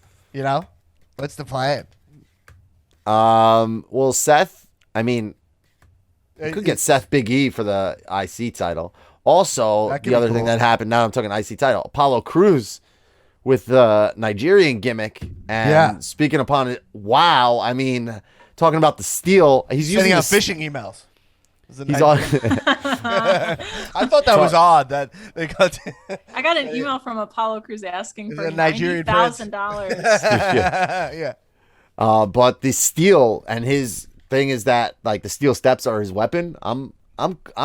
plan? Well, Seth. I mean, you could get Seth Big E for the IC title. Also, the other thing that happened. Now I'm talking IC title. Apollo Crews with the Nigerian gimmick. And speaking upon it, wow. I mean. Talking about the steel, he's sending using out phishing emails. He's on. I thought that was odd that they got. I got an email from Apollo Crews asking for $90,000. Yeah. But the steel and his thing is that like the steel steps are his weapon. I'm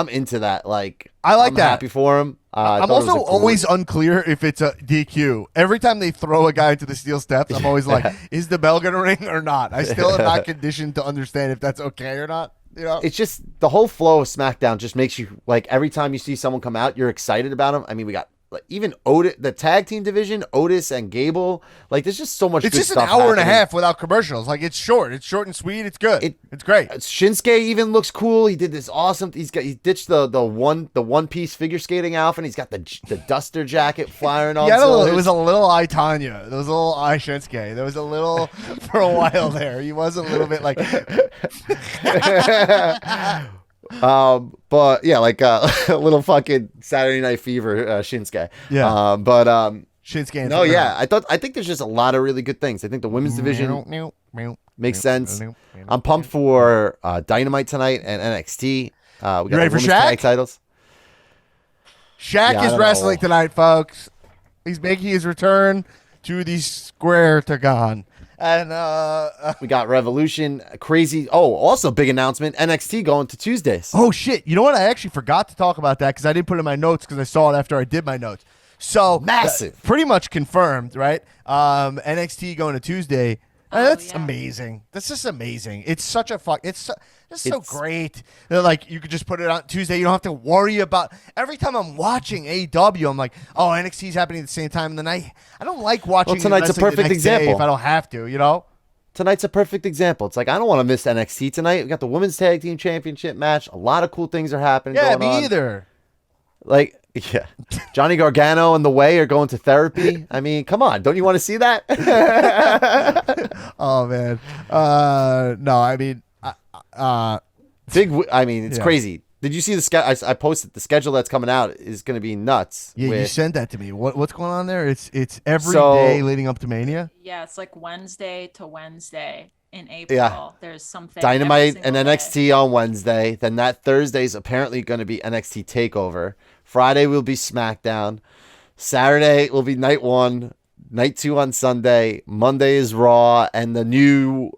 into that. Like I like I'm that. happy for him. I'm also always unclear if it's a DQ. Every time they throw a guy into the steel steps, I'm always like, is the bell gonna ring or not? I still am not conditioned to understand if that's okay or not. You know, it's just the whole flow of SmackDown just makes you like every time you see someone come out, you're excited about them. I mean, we got like, even Otis, the tag team division, Otis and Gable. Like, there's just so much. It's good just stuff an hour happening. and a half without commercials. Like, it's short and sweet. It's good. It's great. Shinsuke even looks cool. He did this awesome. He ditched the one piece figure skating outfit. And he's got the duster jacket flying on. It was a little I Tanya. There was a little I Shinsuke. There was a little for a while there. He was a little bit like. But yeah, like a little fucking Saturday Night Fever Shinsuke. Yeah. But Shinsuke. No, yeah. I think there's just a lot of really good things. I think the women's division makes sense. I'm pumped for Dynamite tonight and NXT. We got ready for women's Shaq? tag titles. Shaq is wrestling tonight, folks. He's making his return to the Square-Tagon. And we got Revolution, crazy. Oh, also big announcement: NXT going to Tuesdays. Oh shit! You know what? I actually forgot to talk about that because I didn't put it in my notes because I saw it after I did my notes. So massive, pretty much confirmed, right? NXT going to Tuesday. That's amazing. That's just amazing. It's such a fuck. It's so great. Like you could just put it on Tuesday. You don't have to worry about. Every time I'm watching AEW, I'm like, oh, NXT's happening at the same time of the night. I don't like watching. Well, tonight's a perfect example. If I don't have to, you know. Tonight's a perfect example. It's like I don't want to miss NXT tonight. We got the Women's Tag Team Championship match. A lot of cool things are happening. Yeah, going on. me either. Like, yeah, Johnny Gargano and The Way are going to therapy. I mean, come on, don't you want to see that? Oh man, no, I mean, it's crazy. Did you see the schedule? I posted the schedule that's coming out is going to be nuts. Yeah, you sent that to me. What's going on there? It's every day leading up to Mania. Yeah, it's like Wednesday to Wednesday. in April. Yeah. There's something. Dynamite every and single NXT day. on Wednesday. Then that Thursday's apparently going to be NXT Takeover. Friday will be SmackDown. Saturday will be Night 1. Night 2 on Sunday. Monday is Raw. And the new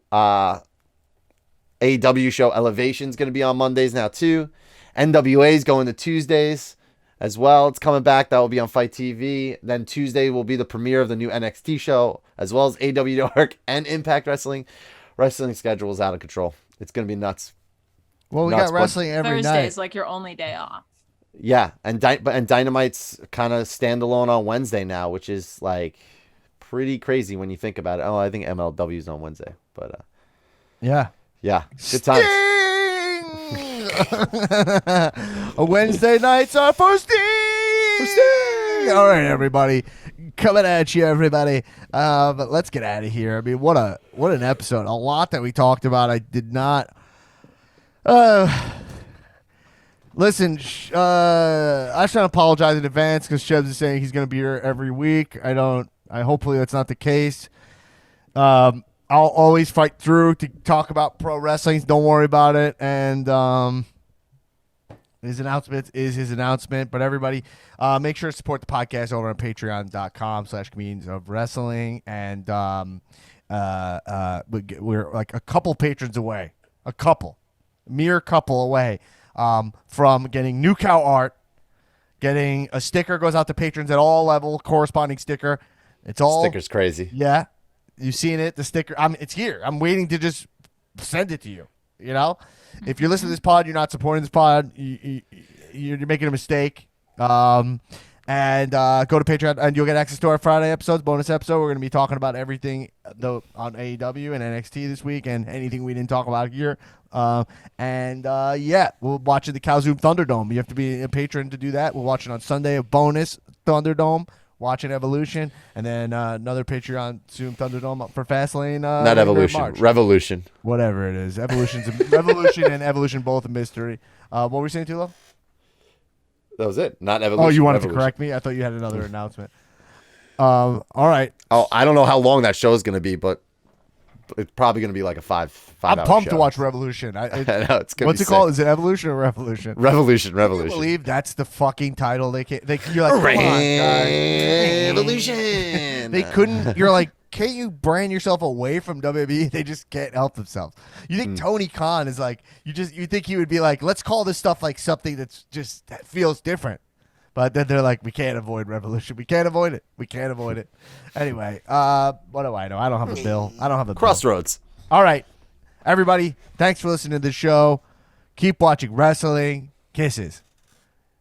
AEW show Elevation is going to be on Mondays now too. NWA is going to Tuesdays as well. It's coming back. That will be on Fight TV. Then Tuesday will be the premiere of the new NXT show, as well as AEW Dark and Impact Wrestling. Wrestling schedule is out of control. It's going to be nuts. Well, we Nuts, got wrestling every Thursday night. is like your only day off. Yeah, and Dynamite's kind of standalone on Wednesday now, which is like pretty crazy when you think about it. Oh, I think MLW is on Wednesday, but Yeah. good times. A Wednesday nights are for Sting. All right, everybody, coming at you, everybody. But let's get out of here. I mean, what an episode! A lot that we talked about. I did not. Listen, I should apologize in advance because Shebs is saying he's going to be here every week. Hopefully that's not the case. I'll always fight through to talk about pro wrestling. Don't worry about it. And his announcement is his announcement. But everybody, make sure to support the podcast over on patreon.com/comedians of wrestling. And we're like a couple patrons away. Mere couple away from getting new cow art. Getting a sticker goes out to patrons at all level, corresponding sticker. It's all Sticker's crazy. Yeah. You've seen it, the sticker. It's here. I'm waiting to just send it to you. You know? If you're listening to this pod, you're not supporting this pod, you're making a mistake. And go to Patreon, and you'll get access to our Friday episodes, bonus episode. We're going to be talking about everything on AEW and NXT this week and anything we didn't talk about here. We'll watch the Calzoom Thunderdome. You have to be a patron to do that. We'll watch it on Sunday, a bonus Thunderdome. Watching Evolution, and then another Patreon Zoom Thunderdome for Fastlane. Not Evolution, Revolution. Whatever it is, Revolution and Evolution both a mystery. What were you saying, Tullo? That was it. Not Evolution. Oh, you wanted Revolution. to correct me? I thought you had another announcement. All right. Oh, I don't know how long that show is going to be, but it's probably going to be like a five I'm hour pumped show. to watch Revolution. I know, it's gonna what's be it called? sick. Is it Evolution or Revolution? Revolution. Can you believe that's the fucking title? You're like, come on, guys. Revolution. They couldn't. You're like, can't you brand yourself away from WWE? They just can't help themselves. You think Tony Khan is like, you think he would be like, let's call this stuff like something that feels different. But then they're like, we can't avoid Revolution. We can't avoid it. Anyway, what do I know? I don't have a bill. Crossroads. All right, everybody, thanks for listening to the show. Keep watching wrestling. Kisses.